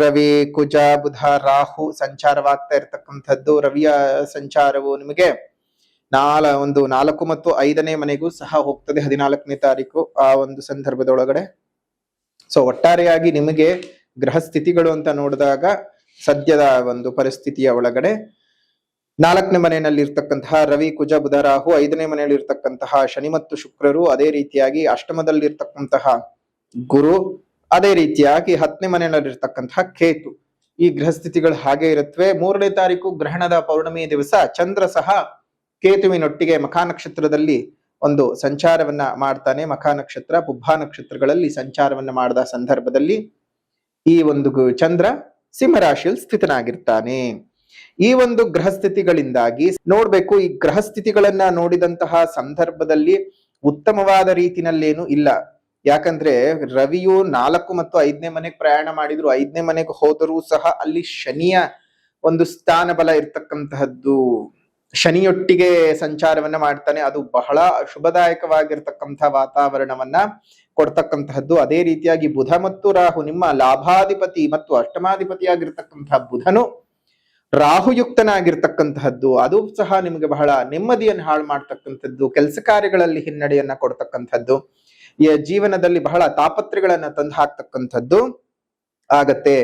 ರವಿ, ಕುಜ, ಬುಧ, ರಾಹು ಸಂಚಾರವಾಗ್ತಾ ಇರತಕ್ಕಂಥದ್ದು. ರವಿಯ ಸಂಚಾರವು ನಿಮಗೆ 4 ಮತ್ತು 5ನೇ ಮನೆಗೂ ಸಹ ಹೋಗ್ತದೆ 14ನೇ ತಾರೀಕು ಆ ಒಂದು ಸಂದರ್ಭದೊಳಗಡೆ. ಸೊ ಒಟ್ಟಾರೆಯಾಗಿ ನಿಮಗೆ ಗ್ರಹ ಸ್ಥಿತಿಗಳು ಅಂತ ನೋಡಿದಾಗ ಸದ್ಯದ ಒಂದು ಪರಿಸ್ಥಿತಿಯ ಒಳಗಡೆ 4ನೇ ಮನೆಯಲ್ಲಿ ಇರ್ತಕ್ಕಂತಹ ರವಿ, ಕುಜ, ಬುಧ, ರಾಹು, 5ನೇ ಮನೆಯಲ್ಲಿ ಇರ್ತಕ್ಕಂತಹ ಶನಿ ಮತ್ತು ಶುಕ್ರರು, ಅದೇ ರೀತಿಯಾಗಿ ಅಷ್ಟಮದಲ್ಲಿ ಇರ್ತಕ್ಕಂತಹ ಗುರು, ಅದೇ ರೀತಿಯಾಗಿ 10ನೇ ಮನೆಯಲ್ಲಿ ಇರ್ತಕ್ಕಂತಹ ಕೇತು, ಈ ಗ್ರಹ ಸ್ಥಿತಿಗಳು ಹಾಗೆ ಇರುತ್ತವೆ. 3ನೇ ತಾರೀಕು ಗ್ರಹಣದ ಪೌರ್ಣಮಿ ದಿವಸ ಚಂದ್ರ ಸಹ ಕೇತುವಿನೊಟ್ಟಿಗೆ ಮಖಾ ನಕ್ಷತ್ರದಲ್ಲಿ ಒಂದು ಸಂಚಾರವನ್ನ ಮಾಡ್ತಾನೆ. ಮಖಾ ನಕ್ಷತ್ರ, ಪುಬ್ಬಾ ನಕ್ಷತ್ರಗಳಲ್ಲಿ ಸಂಚಾರವನ್ನ ಮಾಡಿದ ಸಂದರ್ಭದಲ್ಲಿ ಈ ಒಂದು ಚಂದ್ರ ಸಿಂಹರಾಶಿಯಲ್ಲಿ ಸ್ಥಿತನಾಗಿರ್ತಾನೆ. ಈ ಒಂದು ಗ್ರಹ ಸ್ಥಿತಿಗಳಿಂದಾಗಿ ನೋಡ್ಬೇಕು, ಈ ಗ್ರಹ ಸ್ಥಿತಿಗಳನ್ನ ನೋಡಿದಂತಹ ಸಂದರ್ಭದಲ್ಲಿ ಉತ್ತಮವಾದ ರೀತಿನಲ್ಲೇನು ಇಲ್ಲ. ಯಾಕಂದ್ರೆ ರವಿಯು 4 ಮತ್ತು 5ನೇ ಮನೆಗೆ ಪ್ರಯಾಣ ಮಾಡಿದ್ರು, 5ನೇ ಮನೆಗೆ ಹೋದರೂ ಸಹ ಅಲ್ಲಿ ಶನಿಯ ಒಂದು ಸ್ಥಾನ ಬಲ ಇರ್ತಕ್ಕಂತಹದ್ದು, ಶನಿಯೊಟ್ಟಿಗೆ ಸಂಚಾರವನ್ನ ಮಾಡ್ತಾನೆ. ಅದು ಬಹಳ ಶುಭದಾಯಕವಾಗಿರ್ತಕ್ಕಂತಹ ವಾತಾವರಣವನ್ನ ಕೊಡ್ತಕ್ಕಂತಹದ್ದು. ಅದೇ ರೀತಿಯಾಗಿ ಬುಧ ಮತ್ತು ರಾಹು, ನಿಮ್ಮ ಲಾಭಾಧಿಪತಿ ಮತ್ತು ಅಷ್ಟಮಾಧಿಪತಿಯಾಗಿರ್ತಕ್ಕಂತಹ ಬುಧನು ರಾಹುಯುಕ್ತನಾಗಿರ್ತಕ್ಕಂತಹದ್ದು, ಅದು ಸಹ ನಿಮಗೆ ಬಹಳ ನೆಮ್ಮದಿಯನ್ನು ಹಾಳು ಮಾಡ್ತಕ್ಕಂಥದ್ದು, ಕೆಲಸ ಕಾರ್ಯಗಳಲ್ಲಿ ಹಿನ್ನಡೆಯನ್ನ ಕೊಡ್ತಕ್ಕಂಥದ್ದು, ಈ ಜೀವನದಲ್ಲಿ ಬಹಳ ತಾಪತ್ರೆಗಳನ್ನ ತಂದು ಹಾಕ್ತಕ್ಕಂಥದ್ದು ಆಗತ್ತೆ.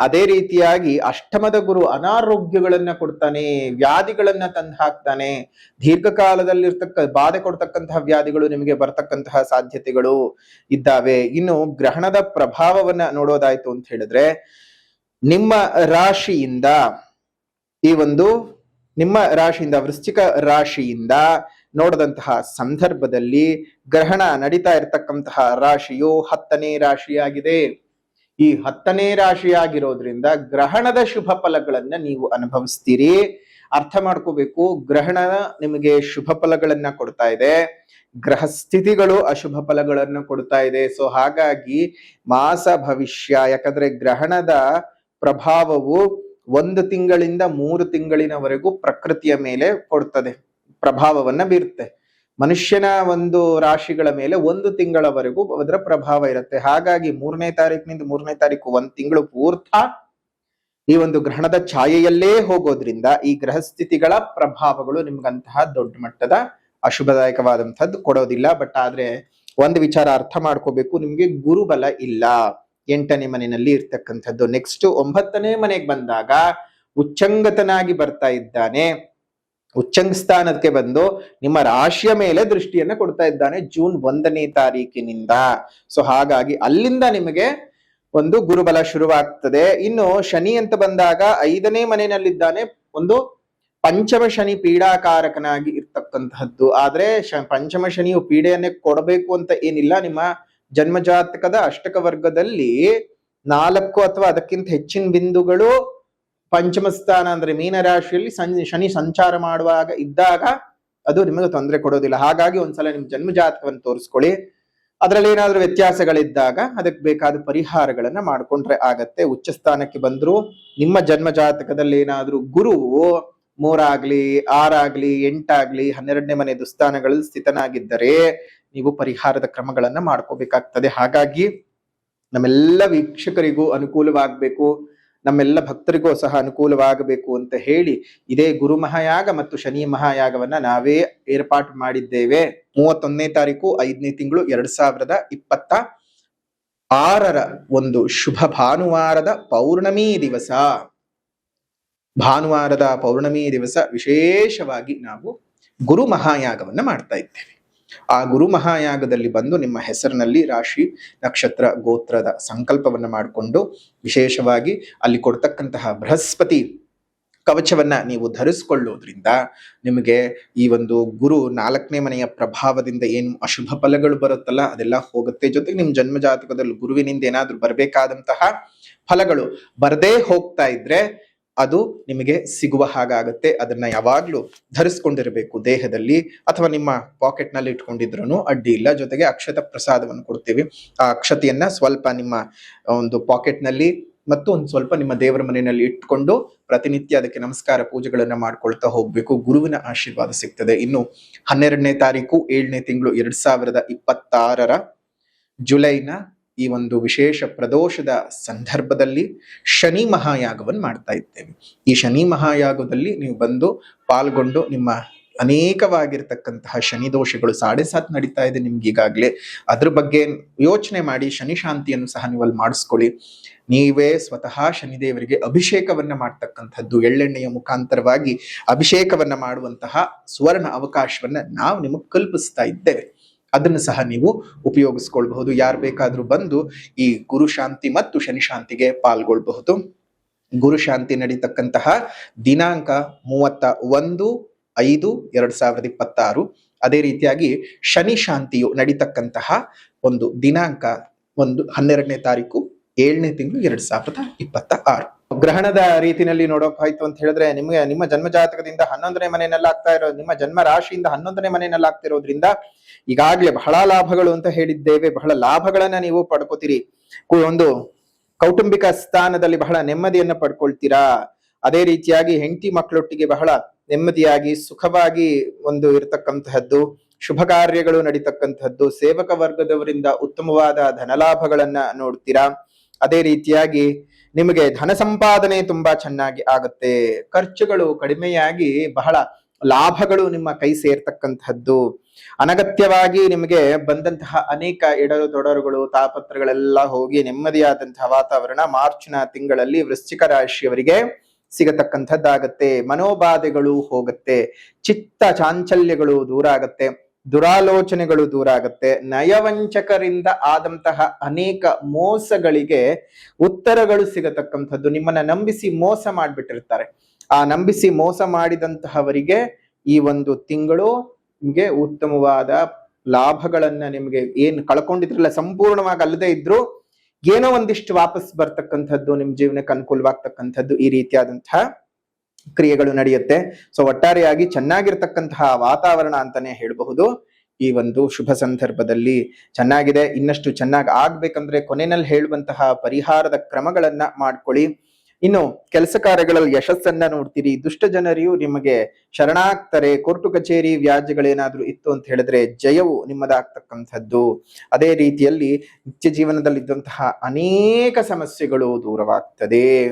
ಅದೇ ರೀತಿಯಾಗಿ ಅಷ್ಟಮದ ಗುರು ಅನಾರೋಗ್ಯಗಳನ್ನ ಕೊಡ್ತಾನೆ, ವ್ಯಾಧಿಗಳನ್ನ ತಂದು ಹಾಕ್ತಾನೆ, ದೀರ್ಘಕಾಲದಲ್ಲಿರ್ತಕ್ಕ ಬಾಧೆ ಕೊಡ್ತಕ್ಕಂತಹ ವ್ಯಾಧಿಗಳು ನಿಮಗೆ ಬರ್ತಕ್ಕಂತಹ ಸಾಧ್ಯತೆಗಳು ಇದ್ದಾವೆ. ಇನ್ನು ಗ್ರಹಣದ ಪ್ರಭಾವವನ್ನ ನೋಡೋದಾಯ್ತು ಅಂತ ಹೇಳಿದ್ರೆ, ನಿಮ್ಮ ರಾಶಿಯಿಂದ ವೃಶ್ಚಿಕ ರಾಶಿಯಿಂದ ನೋಡದಂತಹ ಸಂದರ್ಭದಲ್ಲಿ ಗ್ರಹಣ ನಡೀತಾ ಇರತಕ್ಕಂತಹ ರಾಶಿಯು 10ನೇ ರಾಶಿಯಾಗಿದೆ. ಈ 10ನೇ ರಾಶಿಯಾಗಿರೋದ್ರಿಂದ ಗ್ರಹಣದ ಶುಭ ಫಲಗಳನ್ನ ನೀವು ಅನುಭವಿಸ್ತೀರಿ. ಅರ್ಥ ಮಾಡ್ಕೋಬೇಕು. ಗ್ರಹಣ ನಿಮಗೆ ಶುಭ ಫಲಗಳನ್ನ ಕೊಡ್ತಾ ಇದೆ, ಗ್ರಹ ಸ್ಥಿತಿಗಳು ಅಶುಭ ಫಲಗಳನ್ನು ಕೊಡ್ತಾ ಇದೆ. ಸೊ ಹಾಗಾಗಿ ಮಾಸ ಭವಿಷ್ಯ, ಯಾಕಂದ್ರೆ ಗ್ರಹಣದ ಪ್ರಭಾವವು 1 ತಿಂಗಳಿಂದ 3 ತಿಂಗಳಿನವರೆಗೂ ಪ್ರಕೃತಿಯ ಮೇಲೆ ಕೊಡ್ತದೆ, ಪ್ರಭಾವವನ್ನ ಬೀರುತ್ತೆ. ಮನುಷ್ಯನ ಒಂದು ರಾಶಿಗಳ ಮೇಲೆ 1 ತಿಂಗಳವರೆಗೂ ಅದರ ಪ್ರಭಾವ ಇರುತ್ತೆ. ಹಾಗಾಗಿ 3ನೇ ತಾರೀಕಿನಿಂದ 3ನೇ ತಾರೀಕು 1 ತಿಂಗಳು ಪೂರ್ತ ಈ ಒಂದು ಗ್ರಹಣದ ಛಾಯೆಯಲ್ಲೇ ಹೋಗೋದ್ರಿಂದ ಈ ಗ್ರಹ ಸ್ಥಿತಿಗಳ ಪ್ರಭಾವಗಳು ನಿಮ್ಗಂತಹ ದೊಡ್ಡ ಮಟ್ಟದ ಅಶುಭದಾಯಕವಾದಂಥದ್ದು ಕೊಡೋದಿಲ್ಲ. ಬಟ್ ಆದ್ರೆ ಒಂದು ವಿಚಾರ ಅರ್ಥ ಮಾಡ್ಕೋಬೇಕು, ನಿಮ್ಗೆ ಗುರುಬಲ ಇಲ್ಲ 8ನೇ ಮನೆಯಲ್ಲಿ ಇರ್ತಕ್ಕಂಥದ್ದು. ನೆಕ್ಸ್ಟ್ 9ನೇ ಮನೆಗೆ ಬಂದಾಗ ಉಚ್ಚಂಗತನಾಗಿ ಬರ್ತಾ ಇದ್ದಾನೆ. ಉಚ್ಚಂಗ ಸ್ಥಾನಕ್ಕೆ ಬಂದು ನಿಮ್ಮ ರಾಶಿಯ ಮೇಲೆ ದೃಷ್ಟಿಯನ್ನ ಕೊಡ್ತಾ ಇದ್ದಾನೆ ಜೂನ್ 1ನೇ ತಾರೀಕಿನಿಂದ. ಸೊ ಹಾಗಾಗಿ ಅಲ್ಲಿಂದ ನಿಮಗೆ ಒಂದು ಗುರುಬಲ ಶುರುವಾಗ್ತದೆ. ಇನ್ನು ಶನಿ ಅಂತ ಬಂದಾಗ 5ನೇ ಮನೆಯಲ್ಲಿದ್ದಾನೆ, ಒಂದು ಪಂಚಮ ಶನಿ ಪೀಡಾಕಾರಕನಾಗಿ ಇರ್ತಕ್ಕಂತಹದ್ದು. ಆದ್ರೆ ಪಂಚಮ ಶನಿಯು ಪೀಡೆಯನ್ನೇ ಕೊಡಬೇಕು ಅಂತ ಏನಿಲ್ಲ. ನಿಮ್ಮ ಜನ್ಮಜಾತಕದ ಅಷ್ಟಕ ವರ್ಗದಲ್ಲಿ 4 ಅಥವಾ ಅದಕ್ಕಿಂತ ಹೆಚ್ಚಿನ ಬಿಂದುಗಳು ಪಂಚಮ ಸ್ಥಾನ ಅಂದ್ರೆ ಮೀನರಾಶಿಯಲ್ಲಿ ಶನಿ ಸಂಚಾರ ಮಾಡುವಾಗ ಇದ್ದಾಗ ಅದು ನಿಮಗೆ ತೊಂದರೆ ಕೊಡೋದಿಲ್ಲ. ಹಾಗಾಗಿ ಒಂದ್ಸಲ ನಿಮ್ ಜನ್ಮ ಜಾತಕವನ್ನು ತೋರಿಸ್ಕೊಳ್ಳಿ. ಅದರಲ್ಲಿ ಏನಾದ್ರೂ ವ್ಯತ್ಯಾಸಗಳಿದ್ದಾಗ ಅದಕ್ಕೆ ಬೇಕಾದ ಪರಿಹಾರಗಳನ್ನ ಮಾಡ್ಕೊಂಡ್ರೆ ಆಗತ್ತೆ. ಉಚ್ಚ ಸ್ಥಾನಕ್ಕೆ ಬಂದ್ರು ನಿಮ್ಮ ಜನ್ಮ ಜಾತಕದಲ್ಲಿ ಏನಾದ್ರೂ ಗುರುವು 3 ಆಗ್ಲಿ 6 ಆಗ್ಲಿ 8 ಆಗ್ಲಿ 12ನೇ ಮನೆ ದುಸ್ಥಾನಗಳಲ್ಲಿ ಸ್ಥಿತನಾಗಿದ್ದರೆ ನೀವು ಪರಿಹಾರದ ಕ್ರಮಗಳನ್ನ ಮಾಡ್ಕೋಬೇಕಾಗ್ತದೆ. ಹಾಗಾಗಿ ನಮ್ಮೆಲ್ಲ ವೀಕ್ಷಕರಿಗೂ ಅನುಕೂಲವಾಗಬೇಕು, ನಮ್ಮೆಲ್ಲ ಭಕ್ತರಿಗೂ ಸಹ ಅನುಕೂಲವಾಗಬೇಕು ಅಂತ ಹೇಳಿ ಇದೇ ಗುರು ಮಹಾಯಾಗ ಮತ್ತು ಶನಿ ಮಹಾಯಾಗವನ್ನ ನಾವೇ ಏರ್ಪಾಟು ಮಾಡಿದ್ದೇವೆ. 31ನೇ ತಾರೀಕು 5ನೇ ತಿಂಗಳು 2026 ಒಂದು ಶುಭ ಭಾನುವಾರದ ಪೌರ್ಣಮಿ ದಿವಸ, ಭಾನುವಾರದ ಪೌರ್ಣಮಿ ದಿವಸ ವಿಶೇಷವಾಗಿ ನಾವು ಗುರು ಮಹಾಯಾಗವನ್ನ ಮಾಡ್ತಾ ಇದ್ದೇವೆ. ಆ ಗುರು ಮಹಾಯಾಗದಲ್ಲಿ ಬಂದು ನಿಮ್ಮ ಹೆಸರಿನಲ್ಲಿ ರಾಶಿ ನಕ್ಷತ್ರ ಗೋತ್ರದ ಸಂಕಲ್ಪವನ್ನ ಮಾಡಿಕೊಂಡು ವಿಶೇಷವಾಗಿ ಅಲ್ಲಿ ಕೊಡ್ತಕ್ಕಂತಹ ಬೃಹಸ್ಪತಿ ಕವಚವನ್ನ ನೀವು ಧರಿಸಿಕೊಳ್ಳೋದ್ರಿಂದ ನಿಮಗೆ ಈ ಒಂದು ಗುರು 4ನೇ ಮನೆಯ ಪ್ರಭಾವದಿಂದ ಏನು ಅಶುಭ ಫಲಗಳು ಬರುತ್ತಲ್ಲ ಅದೆಲ್ಲ ಹೋಗುತ್ತೆ. ಜೊತೆಗೆ ನಿಮ್ ಜನ್ಮ ಜಾತಕದಲ್ಲಿ ಗುರುವಿನಿಂದ ಏನಾದ್ರೂ ಬರಬೇಕಾದಂತಹ ಫಲಗಳು ಬರದೇ ಹೋಗ್ತಾ ಇದ್ರೆ ಅದು ನಿಮಗೆ ಸಿಗುವ ಹಾಗಾಗತ್ತೆ. ಅದನ್ನ ಯಾವಾಗ್ಲೂ ಧರಿಸ್ಕೊಂಡಿರಬೇಕು ದೇಹದಲ್ಲಿ, ಅಥವಾ ನಿಮ್ಮ ಪಾಕೆಟ್ ನಲ್ಲಿ ಇಟ್ಕೊಂಡಿದ್ರು ಅಡ್ಡಿ ಇಲ್ಲ. ಜೊತೆಗೆ ಅಕ್ಷತ ಪ್ರಸಾದವನ್ನು ಕೊಡ್ತೀವಿ. ಆ ಅಕ್ಷತೆಯನ್ನ ಸ್ವಲ್ಪ ನಿಮ್ಮ ಒಂದು ಪಾಕೆಟ್ ನಲ್ಲಿ ಮತ್ತು ಒಂದು ಸ್ವಲ್ಪ ನಿಮ್ಮ ದೇವರ ಮನೆಯಲ್ಲಿ ಇಟ್ಕೊಂಡು ಪ್ರತಿನಿತ್ಯ ಅದಕ್ಕೆ ನಮಸ್ಕಾರ ಪೂಜೆಗಳನ್ನ ಮಾಡ್ಕೊಳ್ತಾ ಹೋಗ್ಬೇಕು. ಗುರುವಿನ ಆಶೀರ್ವಾದ ಸಿಗ್ತದೆ. ಇನ್ನು 12ನೇ ತಾರೀಕು 7ನೇ ತಿಂಗಳು 2026 ಜುಲೈನ ಈ ಒಂದು ವಿಶೇಷ ಪ್ರದೋಷದ ಸಂದರ್ಭದಲ್ಲಿ ಶನಿ ಮಹಾಯಾಗವನ್ನು ಮಾಡ್ತಾ ಇದ್ದೇವೆ. ಈ ಶನಿ ಮಹಾಯಾಗದಲ್ಲಿ ನೀವು ಬಂದು ಪಾಲ್ಗೊಂಡು ನಿಮ್ಮ ಅನೇಕವಾಗಿರ್ತಕ್ಕಂತಹ ಶನಿ ದೋಷಗಳು 7.5 ನಡೀತಾ ಇದೆ ನಿಮ್ಗೆ ಈಗಾಗಲೇ. ಅದ್ರ ಬಗ್ಗೆ ಯೋಚನೆ ಮಾಡಿ ಶನಿ ಶಾಂತಿಯನ್ನು ಸಹ ನೀವು ಅಲ್ಲಿ ಮಾಡಿಸ್ಕೊಳ್ಳಿ. ನೀವೇ ಸ್ವತಃ ಶನಿದೇವರಿಗೆ ಅಭಿಷೇಕವನ್ನ ಮಾಡ್ತಕ್ಕಂಥದ್ದು, ಎಳ್ಳೆಣ್ಣೆಯ ಮುಖಾಂತರವಾಗಿ ಅಭಿಷೇಕವನ್ನ ಮಾಡುವಂತಹ ಸುವರ್ಣ ಅವಕಾಶವನ್ನ ನಾವು ನಿಮಗೆ ಕಲ್ಪಿಸ್ತಾ ಇದ್ದೇವೆ. ಅದನ್ನು ಸಹ ನೀವು ಉಪಯೋಗಿಸ್ಕೊಳ್ಬಹುದು. ಯಾರು ಬೇಕಾದ್ರೂ ಬಂದು ಈ ಗುರು ಶಾಂತಿ ಮತ್ತು ಶನಿ ಶಾಂತಿಗೆ ಪಾಲ್ಗೊಳ್ಬಹುದು. ಗುರು ಶಾಂತಿ ನಡೀತಕ್ಕಂತಹ ದಿನಾಂಕ 31/5/2026. ಅದೇ ರೀತಿಯಾಗಿ ಶನಿ ಶಾಂತಿಯು ನಡೀತಕ್ಕಂತಹ ಒಂದು ದಿನಾಂಕ 12ನೇ ತಾರೀಕು 7ನೇ ತಿಂಗಳು 2026. ಗ್ರಹಣದ ರೀತಿಯಲ್ಲಿ ನೋಡೋಕಾಯ್ತು ಅಂತ ಹೇಳಿದ್ರೆ ನಿಮ್ಗೆ ನಿಮ್ಮ ಜನ್ಮ ಜಾತಕದಿಂದ 11ನೇ ಮನೆಯಲ್ಲಿ ಆಗ್ತಾ ಇರೋದು, ನಿಮ್ಮ ಜನ್ಮ ರಾಶಿಯಿಂದ 11ನೇ ಮನೆಯಲ್ಲಿ ಆಗ್ತಿರೋದ್ರಿಂದ ಈಗಾಗ್ಲೇ ಬಹಳ ಲಾಭಗಳು ಅಂತ ಹೇಳಿದ್ದೇವೆ. ಬಹಳ ಲಾಭಗಳನ್ನ ನೀವು ಪಡ್ಕೋತೀರಿ. ಒಂದು ಕೌಟುಂಬಿಕ ಸ್ಥಾನದಲ್ಲಿ ಬಹಳ ನೆಮ್ಮದಿಯನ್ನ ಪಡ್ಕೊಳ್ತೀರಾ. ಅದೇ ರೀತಿಯಾಗಿ ಹೆಂಡತಿ ಮಕ್ಕಳೊಟ್ಟಿಗೆ ಬಹಳ ನೆಮ್ಮದಿಯಾಗಿ ಸುಖವಾಗಿ ಒಂದು ಇರತಕ್ಕಂತಹದ್ದು, ಶುಭ ಕಾರ್ಯಗಳು ನಡೀತಕ್ಕಂಥದ್ದು, ಸೇವಕ ವರ್ಗದವರಿಂದ ಉತ್ತಮವಾದ ಧನಲಾಭಗಳನ್ನ ನೋಡ್ತೀರಾ. ಅದೇ ರೀತಿಯಾಗಿ ನಿಮಗೆ ಧನ ಸಂಪಾದನೆ ತುಂಬಾ ಚೆನ್ನಾಗಿ ಆಗುತ್ತೆ. ಖರ್ಚುಗಳು ಕಡಿಮೆಯಾಗಿ ಬಹಳ ಲಾಭಗಳು ನಿಮ್ಮ ಕೈ ಸೇರ್ತಕ್ಕಂಥದ್ದು. ಅನಗತ್ಯವಾಗಿ ನಿಮಗೆ ಬಂದಂತಹ ಅನೇಕ ಎಡರು ತೊಡರುಗಳು ತಾಪತ್ರಗಳೆಲ್ಲ ಹೋಗಿ ನೆಮ್ಮದಿಯಾದಂತಹ ವಾತಾವರಣ ಮಾರ್ಚ್ನ ತಿಂಗಳಲ್ಲಿ ವೃಶ್ಚಿಕ ರಾಶಿಯವರಿಗೆ ಸಿಗತಕ್ಕಂಥದ್ದಾಗತ್ತೆ. ಮನೋಬಾಧೆಗಳು ಹೋಗುತ್ತೆ, ಚಿತ್ತ ಚಾಂಚಲ್ಯಗಳು ದೂರ ಆಗತ್ತೆ, ದುರಾಲೋಚನೆಗಳು ದೂರ ಆಗತ್ತೆ. ನಯವಂಚಕರಿಂದ ಆದಂತಹ ಅನೇಕ ಮೋಸಗಳಿಗೆ ಉತ್ತರಗಳು ಸಿಗತಕ್ಕಂಥದ್ದು. ನಿಮ್ಮನ್ನ ನಂಬಿಸಿ ಮೋಸ ಮಾಡ್ಬಿಟ್ಟಿರ್ತಾರೆ. ಆ ನಂಬಿಸಿ ಮೋಸ ಮಾಡಿದಂತಹವರಿಗೆ ಈ ಒಂದು ತಿಂಗಳು ನಿಮ್ಗೆ ಉತ್ತಮವಾದ ಲಾಭಗಳನ್ನ, ನಿಮ್ಗೆ ಏನ್ ಕಳ್ಕೊಂಡಿದ್ರಲ್ಲ ಸಂಪೂರ್ಣವಾಗಿ ಅಲ್ಲದೆ ಇದ್ರು ಏನೋ ಒಂದಿಷ್ಟು ವಾಪಸ್ ಬರ್ತಕ್ಕಂಥದ್ದು, ನಿಮ್ ಜೀವನಕ್ಕೆ ಅನುಕೂಲವಾಗ್ತಕ್ಕಂಥದ್ದು, ಈ ರೀತಿಯಾದಂತಹ ಕ್ರಿಯೆಗಳು ನಡೆಯುತ್ತೆ. ಸೊ ಒಟ್ಟಾರೆಯಾಗಿ ಚೆನ್ನಾಗಿರ್ತಕ್ಕಂತಹ ವಾತಾವರಣ ಅಂತಾನೆ ಹೇಳಬಹುದು. ಈ ಒಂದು ಶುಭ ಸಂದರ್ಭದಲ್ಲಿ ಚೆನ್ನಾಗಿದೆ. ಇನ್ನಷ್ಟು ಚೆನ್ನಾಗಿ ಆಗ್ಬೇಕಂದ್ರೆ ಕೊನೆಯಲ್ಲಿ ಹೇಳುವಂತಹ ಪರಿಹಾರದ ಕ್ರಮಗಳನ್ನ ಮಾಡ್ಕೊಳ್ಳಿ. ಇನ್ನು ಕೆಲಸ ಕಾರ್ಯಗಳಲ್ಲಿ ಯಶಸ್ಸನ್ನ ನೋಡ್ತೀರಿ. ದುಷ್ಟ ಜನರಿಯು ನಿಮಗೆ ಶರಣಾಗ್ತಾರೆ. ಕೋರ್ಟು ಕಚೇರಿ ವ್ಯಾಜ್ಯಗಳೇನಾದ್ರೂ ಇತ್ತು ಅಂತ ಹೇಳಿದ್ರೆ ಜಯವು ನಿಮ್ಮದಾಗ್ತಕ್ಕಂಥದ್ದು. ಅದೇ ರೀತಿಯಲ್ಲಿ ನಿತ್ಯ ಜೀವನದಲ್ಲಿ ಇದ್ದಂತಹ ಅನೇಕ ಸಮಸ್ಯೆಗಳು ದೂರವಾಗ್ತದೆ.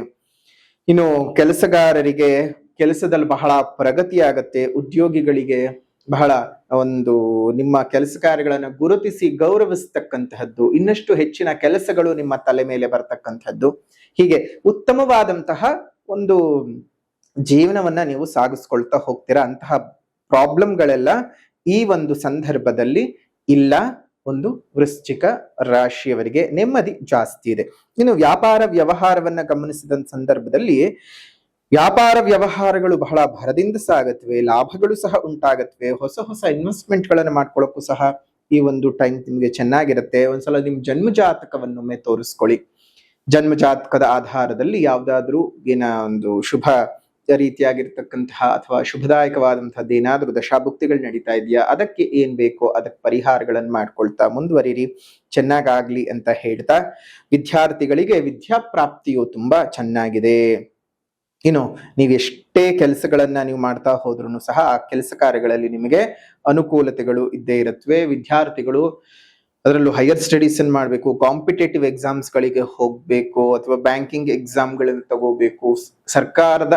ಇನ್ನು ಕೆಲಸಗಾರರಿಗೆ ಕೆಲಸದಲ್ಲಿ ಬಹಳ ಪ್ರಗತಿ ಆಗತ್ತೆ. ಉದ್ಯೋಗಿಗಳಿಗೆ ಬಹಳ ಒಂದು ನಿಮ್ಮ ಕೆಲಸ ಕಾರ್ಯಗಳನ್ನು ಗುರುತಿಸಿ ಗೌರವಿಸ್ತಕ್ಕಂತಹದ್ದು, ಇನ್ನಷ್ಟು ಹೆಚ್ಚಿನ ಕೆಲಸಗಳು ನಿಮ್ಮ ತಲೆ ಮೇಲೆ ಬರ್ತಕ್ಕಂಥದ್ದು, ಹೀಗೆ ಉತ್ತಮವಾದಂತಹ ಒಂದು ಜೀವನವನ್ನ ನೀವು ಸಾಗಿಸ್ಕೊಳ್ತಾ ಹೋಗ್ತೀರಾ. ಅಂತಹ ಪ್ರಾಬ್ಲಮ್ಗಳೆಲ್ಲ ಈ ಒಂದು ಸಂದರ್ಭದಲ್ಲಿ ಇಲ್ಲ. ಒಂದು ವೃಶ್ಚಿಕ ರಾಶಿಯವರಿಗೆ ನೆಮ್ಮದಿ ಜಾಸ್ತಿ ಇದೆ. ಇನ್ನು ವ್ಯಾಪಾರ ವ್ಯವಹಾರವನ್ನ ಗಮನಿಸಿದ ಸಂದರ್ಭದಲ್ಲಿ ವ್ಯಾಪಾರ ವ್ಯವಹಾರಗಳು ಬಹಳ ಭರದಿಂದ ಸಾಗತ್ವೆ, ಲಾಭಗಳು ಸಹ ಉಂಟಾಗತ್ವೆ. ಹೊಸ ಹೊಸ ಇನ್ವೆಸ್ಟ್ಮೆಂಟ್ ಗಳನ್ನು ಮಾಡ್ಕೊಳ್ಳೋಕ್ಕೂ ಸಹ ಈ ಒಂದು ಟೈಮ್ ನಿಮಗೆ ಚೆನ್ನಾಗಿರುತ್ತೆ. ಒಂದ್ಸಲ ನಿಮ್ ಜನ್ಮ ಜಾತಕವನ್ನೊಮ್ಮೆ ತೋರಿಸ್ಕೊಳ್ಳಿ. ಜನ್ಮ ಜಾತಕದ ಆಧಾರದಲ್ಲಿ ಯಾವ್ದಾದ್ರೂ ಒಂದು ಶುಭ ರೀತಿಯಾಗಿರ್ತಕ್ಕಂತಹ ಅಥವಾ ಶುಭದಾಯಕವಾದಂತಹದ್ದು ಏನಾದ್ರೂ ದಶಾಭುಕ್ತಿಗಳು ನಡೀತಾ ಇದೆಯಾ, ಅದಕ್ಕೆ ಏನ್ ಬೇಕೋ ಅದಕ್ಕೆ ಪರಿಹಾರಗಳನ್ನು ಮಾಡ್ಕೊಳ್ತಾ ಮುಂದುವರಿರಿ, ಚೆನ್ನಾಗಾಗ್ಲಿ ಅಂತ ಹೇಳ್ತಾ ವಿದ್ಯಾರ್ಥಿಗಳಿಗೆ ವಿದ್ಯಾಪ್ರಾಪ್ತಿಯು ತುಂಬಾ ಚೆನ್ನಾಗಿದೆ. ಇನ್ನು ನೀವು ಎಷ್ಟೇ ಕೆಲಸಗಳನ್ನ ನೀವು ಮಾಡ್ತಾ ಹೋದ್ರೂ ಸಹ ಆ ಕೆಲಸ ಕಾರ್ಯಗಳಲ್ಲಿ ನಿಮಗೆ ಅನುಕೂಲತೆಗಳು ಇದ್ದೇ ಇರುತ್ತವೆ. ವಿದ್ಯಾರ್ಥಿಗಳು ಅದರಲ್ಲೂ ಹೈಯರ್ ಸ್ಟಡೀಸ್ ಅನ್ನು ಮಾಡಬೇಕು, ಕಾಂಪಿಟೇಟಿವ್ ಎಕ್ಸಾಮ್ಸ್ ಗಳಿಗೆ ಹೋಗ್ಬೇಕು, ಅಥವಾ ಬ್ಯಾಂಕಿಂಗ್ ಎಕ್ಸಾಮ್ಗಳನ್ನು ತಗೋಬೇಕು, ಸರ್ಕಾರದ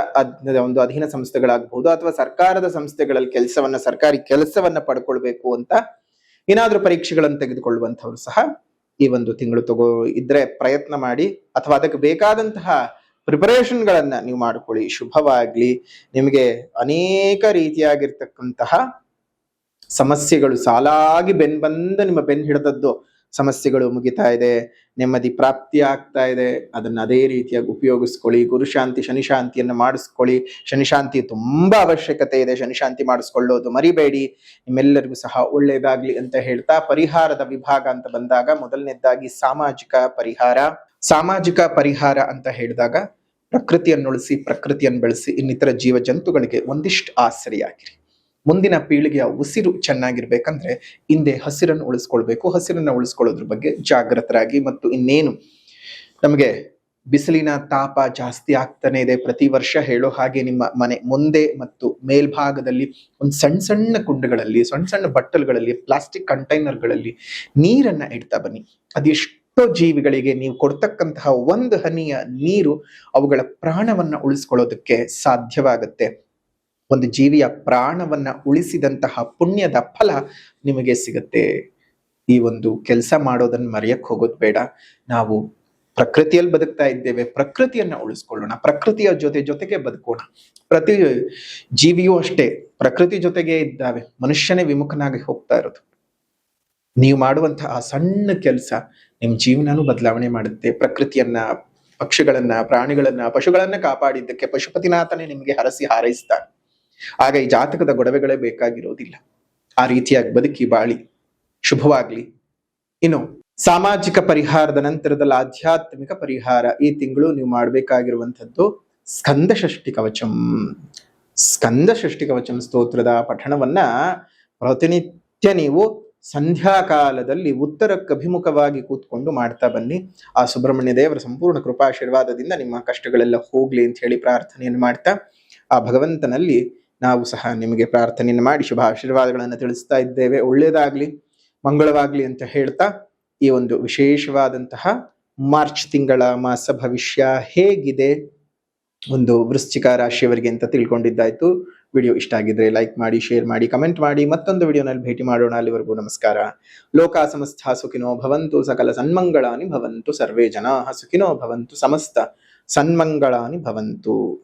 ಒಂದು ಅಧೀನ ಸಂಸ್ಥೆಗಳಾಗಬಹುದು ಅಥವಾ ಸರ್ಕಾರದ ಸಂಸ್ಥೆಗಳಲ್ಲಿ ಸರ್ಕಾರಿ ಕೆಲಸವನ್ನ ಪಡ್ಕೊಳ್ಬೇಕು ಅಂತ ಏನಾದ್ರೂ ಪರೀಕ್ಷೆಗಳನ್ನು ತೆಗೆದುಕೊಳ್ಳುವಂತವ್ರು ಸಹ ಈ ಒಂದು ತಿಂಗಳು ಇದ್ರೆ ಪ್ರಯತ್ನ ಮಾಡಿ, ಅಥವಾ ಅದಕ್ಕೆ ಬೇಕಾದಂತಹ ಪ್ರಿಪರೇಷನ್ಗಳನ್ನ ನೀವು ಮಾಡ್ಕೊಳ್ಳಿ. ಶುಭವಾಗ್ಲಿ. ನಿಮಗೆ ಅನೇಕ ರೀತಿಯಾಗಿರ್ತಕ್ಕಂತಹ ಸಮಸ್ಯೆಗಳು ಸಾಲಾಗಿ ಬಂದು ನಿಮ್ಮ ಹಿಡಿದದ್ದು ಸಮಸ್ಯೆಗಳು ಮುಗಿತಾ ಇದೆ. ನೆಮ್ಮದಿ ಪ್ರಾಪ್ತಿ ಆಗ್ತಾ ಇದೆ. ಅದನ್ನ ಅದೇ ರೀತಿಯಾಗಿ ಉಪಯೋಗಿಸ್ಕೊಳ್ಳಿ. ಗುರುಶಾಂತಿ ಶನಿಶಾಂತಿಯನ್ನ ಮಾಡಿಸ್ಕೊಳ್ಳಿ. ಶನಿಶಾಂತಿ ತುಂಬಾ ಅವಶ್ಯಕತೆ ಇದೆ. ಶನಿಶಾಂತಿ ಮಾಡಿಸ್ಕೊಳ್ಳೋದು ಮರಿಬೇಡಿ. ನಿಮ್ಮೆಲ್ಲರಿಗೂ ಸಹ ಒಳ್ಳೇದಾಗ್ಲಿ ಅಂತ ಹೇಳ್ತಾ ಪರಿಹಾರದ ವಿಭಾಗ ಅಂತ ಬಂದಾಗ ಮೊದಲನೇದಾಗಿ ಸಾಮಾಜಿಕ ಪರಿಹಾರ. ಸಾಮಾಜಿಕ ಪರಿಹಾರ ಅಂತ ಹೇಳಿದಾಗ ಪ್ರಕೃತಿಯನ್ನು ಉಳಿಸಿ, ಪ್ರಕೃತಿಯನ್ನು ಬೆಳೆಸಿ, ಇನ್ನಿತರ ಜೀವ ಜಂತುಗಳಿಗೆ ಒಂದಿಷ್ಟು ಆಸರಿಯಾಗಿರಿ. ಮುಂದಿನ ಪೀಳಿಗೆಯ ಉಸಿರು ಚೆನ್ನಾಗಿರ್ಬೇಕಂದ್ರೆ ಹಿಂದೆ ಹಸಿರನ್ನು ಉಳಿಸ್ಕೊಳ್ಬೇಕು. ಹಸಿರನ್ನ ಉಳಿಸ್ಕೊಳ್ಳೋದ್ರ ಬಗ್ಗೆ ಜಾಗೃತರಾಗಿ. ಮತ್ತು ಇನ್ನೇನು ನಮಗೆ ಬಿಸಿಲಿನ ತಾಪ ಜಾಸ್ತಿ ಆಗ್ತಾನೆ ಇದೆ. ಪ್ರತಿ ವರ್ಷ ಹೇಳೋ ಹಾಗೆ ನಿಮ್ಮ ಮನೆ ಮುಂದೆ ಮತ್ತು ಮೇಲ್ಭಾಗದಲ್ಲಿ ಒಂದು ಸಣ್ಣ ಸಣ್ಣ ಕುಂಡಗಳಲ್ಲಿ, ಸಣ್ಣ ಸಣ್ಣ ಬಟ್ಟಲುಗಳಲ್ಲಿ, ಪ್ಲಾಸ್ಟಿಕ್ ಕಂಟೈನರ್ಗಳಲ್ಲಿ ನೀರನ್ನ ಇಡ್ತಾ ಬನ್ನಿ. ಅದೆಷ್ಟೋ ಜೀವಿಗಳಿಗೆ ನೀವು ಕೊಡ್ತಕ್ಕಂತಹ ಒಂದು ಹನಿಯ ನೀರು ಅವುಗಳ ಪ್ರಾಣವನ್ನ ಉಳಿಸ್ಕೊಳ್ಳೋದಕ್ಕೆ ಸಾಧ್ಯವಾಗುತ್ತೆ. ಒಂದು ಜೀವಿಯ ಪ್ರಾಣವನ್ನ ಉಳಿಸಿದಂತಹ ಪುಣ್ಯದ ಫಲ ನಿಮಗೆ ಸಿಗುತ್ತೆ. ಈ ಒಂದು ಕೆಲಸ ಮಾಡೋದನ್ನ ಮರೆಯಕ್ ಹೋಗೋದು ಬೇಡ. ನಾವು ಪ್ರಕೃತಿಯಲ್ಲಿ ಬದುಕ್ತಾ ಇದ್ದೇವೆ, ಪ್ರಕೃತಿಯನ್ನ ಉಳಿಸ್ಕೊಳ್ಳೋಣ, ಪ್ರಕೃತಿಯ ಜೊತೆಗೆ ಬದುಕೋಣ. ಪ್ರತಿ ಜೀವಿಯೂ ಅಷ್ಟೇ ಪ್ರಕೃತಿ ಜೊತೆಗೆ ಇದ್ದಾವೆ. ಮನುಷ್ಯನೇ ವಿಮುಖನಾಗಿ ಹೋಗ್ತಾ ಇರೋದು. ನೀವು ಮಾಡುವಂತಹ ಆ ಸಣ್ಣ ಕೆಲಸ ನಿಮ್ ಜೀವನನೂ ಬದಲಾವಣೆ ಮಾಡುತ್ತೆ. ಪ್ರಕೃತಿಯನ್ನ, ಪಕ್ಷಿಗಳನ್ನ, ಪ್ರಾಣಿಗಳನ್ನ, ಪಶುಗಳನ್ನ ಕಾಪಾಡಿದ್ದಕ್ಕೆ ಪಶುಪತಿನಾಥನೇ ನಿಮಗೆ ಹರಸಿ ಹಾರೈಸ್ತಾನೆ. ಆಗ ಈ ಜಾತಕದ ಗೊಡವೆಗಳೇ ಬೇಕಾಗಿರೋದಿಲ್ಲ. ಆ ರೀತಿಯಾಗಿ ಬದುಕಿ ಬಾಳಿ. ಶುಭವಾಗ್ಲಿ. ಇನ್ನು ಸಾಮಾಜಿಕ ಪರಿಹಾರದ ನಂತರದಲ್ಲಿ ಆಧ್ಯಾತ್ಮಿಕ ಪರಿಹಾರ. ಈ ತಿಂಗಳು ನೀವು ಮಾಡಬೇಕಾಗಿರುವಂಥದ್ದು ಸ್ಕಂದ ಷಷ್ಠಿ ಕವಚಂ. ಸ್ಕಂದ ಷಷ್ಠಿ ಕವಚಂ ಸ್ತೋತ್ರದ ಪಠಣವನ್ನ ಪ್ರತಿನಿತ್ಯ ನೀವು ಸಂಧ್ಯಾ ಕಾಲದಲ್ಲಿ ಉತ್ತರಕ್ಕೆ ಅಭಿಮುಖವಾಗಿ ಕೂತ್ಕೊಂಡು ಮಾಡ್ತಾ ಬನ್ನಿ. ಆ ಸುಬ್ರಹ್ಮಣ್ಯ ದೇವರ ಸಂಪೂರ್ಣ ಕೃಪಾಶೀರ್ವಾದದಿಂದ ನಿಮ್ಮ ಕಷ್ಟಗಳೆಲ್ಲ ಹೋಗ್ಲಿ ಅಂತ ಹೇಳಿ ಪ್ರಾರ್ಥನೆಯನ್ನು ಮಾಡ್ತಾ, ಆ ಭಗವಂತನಲ್ಲಿ ನಾವು ಸಹ ನಿಮಗೆ ಪ್ರಾರ್ಥನೆಯನ್ನು ಮಾಡಿ ಶುಭ ಆಶೀರ್ವಾದಗಳನ್ನು ತಿಳಿಸ್ತಾ ಇದ್ದೇವೆ. ಒಳ್ಳೇದಾಗ್ಲಿ, ಮಂಗಳವಾಗ್ಲಿ ಅಂತ ಹೇಳ್ತಾ ಈ ಒಂದು ವಿಶೇಷವಾದಂತಹ ಮಾರ್ಚ್ ತಿಂಗಳ ಮಾಸ ಭವಿಷ್ಯ ಹೇಗಿದೆ ಒಂದು ವೃಶ್ಚಿಕ ರಾಶಿಯವರಿಗೆ ಅಂತ ತಿಳ್ಕೊಂಡಿದ್ದಾಯ್ತು. ವಿಡಿಯೋ ಇಷ್ಟ ಆಗಿದ್ರೆ ಲೈಕ್ ಮಾಡಿ, ಶೇರ್ ಮಾಡಿ, ಕಮೆಂಟ್ ಮಾಡಿ. ಮತ್ತೊಂದು ವಿಡಿಯೋನಲ್ಲಿ ಭೇಟಿ ಮಾಡೋಣ. ಅಲ್ಲಿವರೆಗೂ ನಮಸ್ಕಾರ. ಲೋಕ ಸಮಸ್ತ ಸುಖಿನೋ ಭವಂತು, ಸಕಲ ಸನ್ಮಂಗಳಾನಿ ಭವಂತು, ಸರ್ವೇ ಜನಾಃ ಸುಖಿನೋ ಭವಂತು, ಸಮಸ್ತ ಸನ್ಮಂಗಳಾನಿ ಭವಂತು.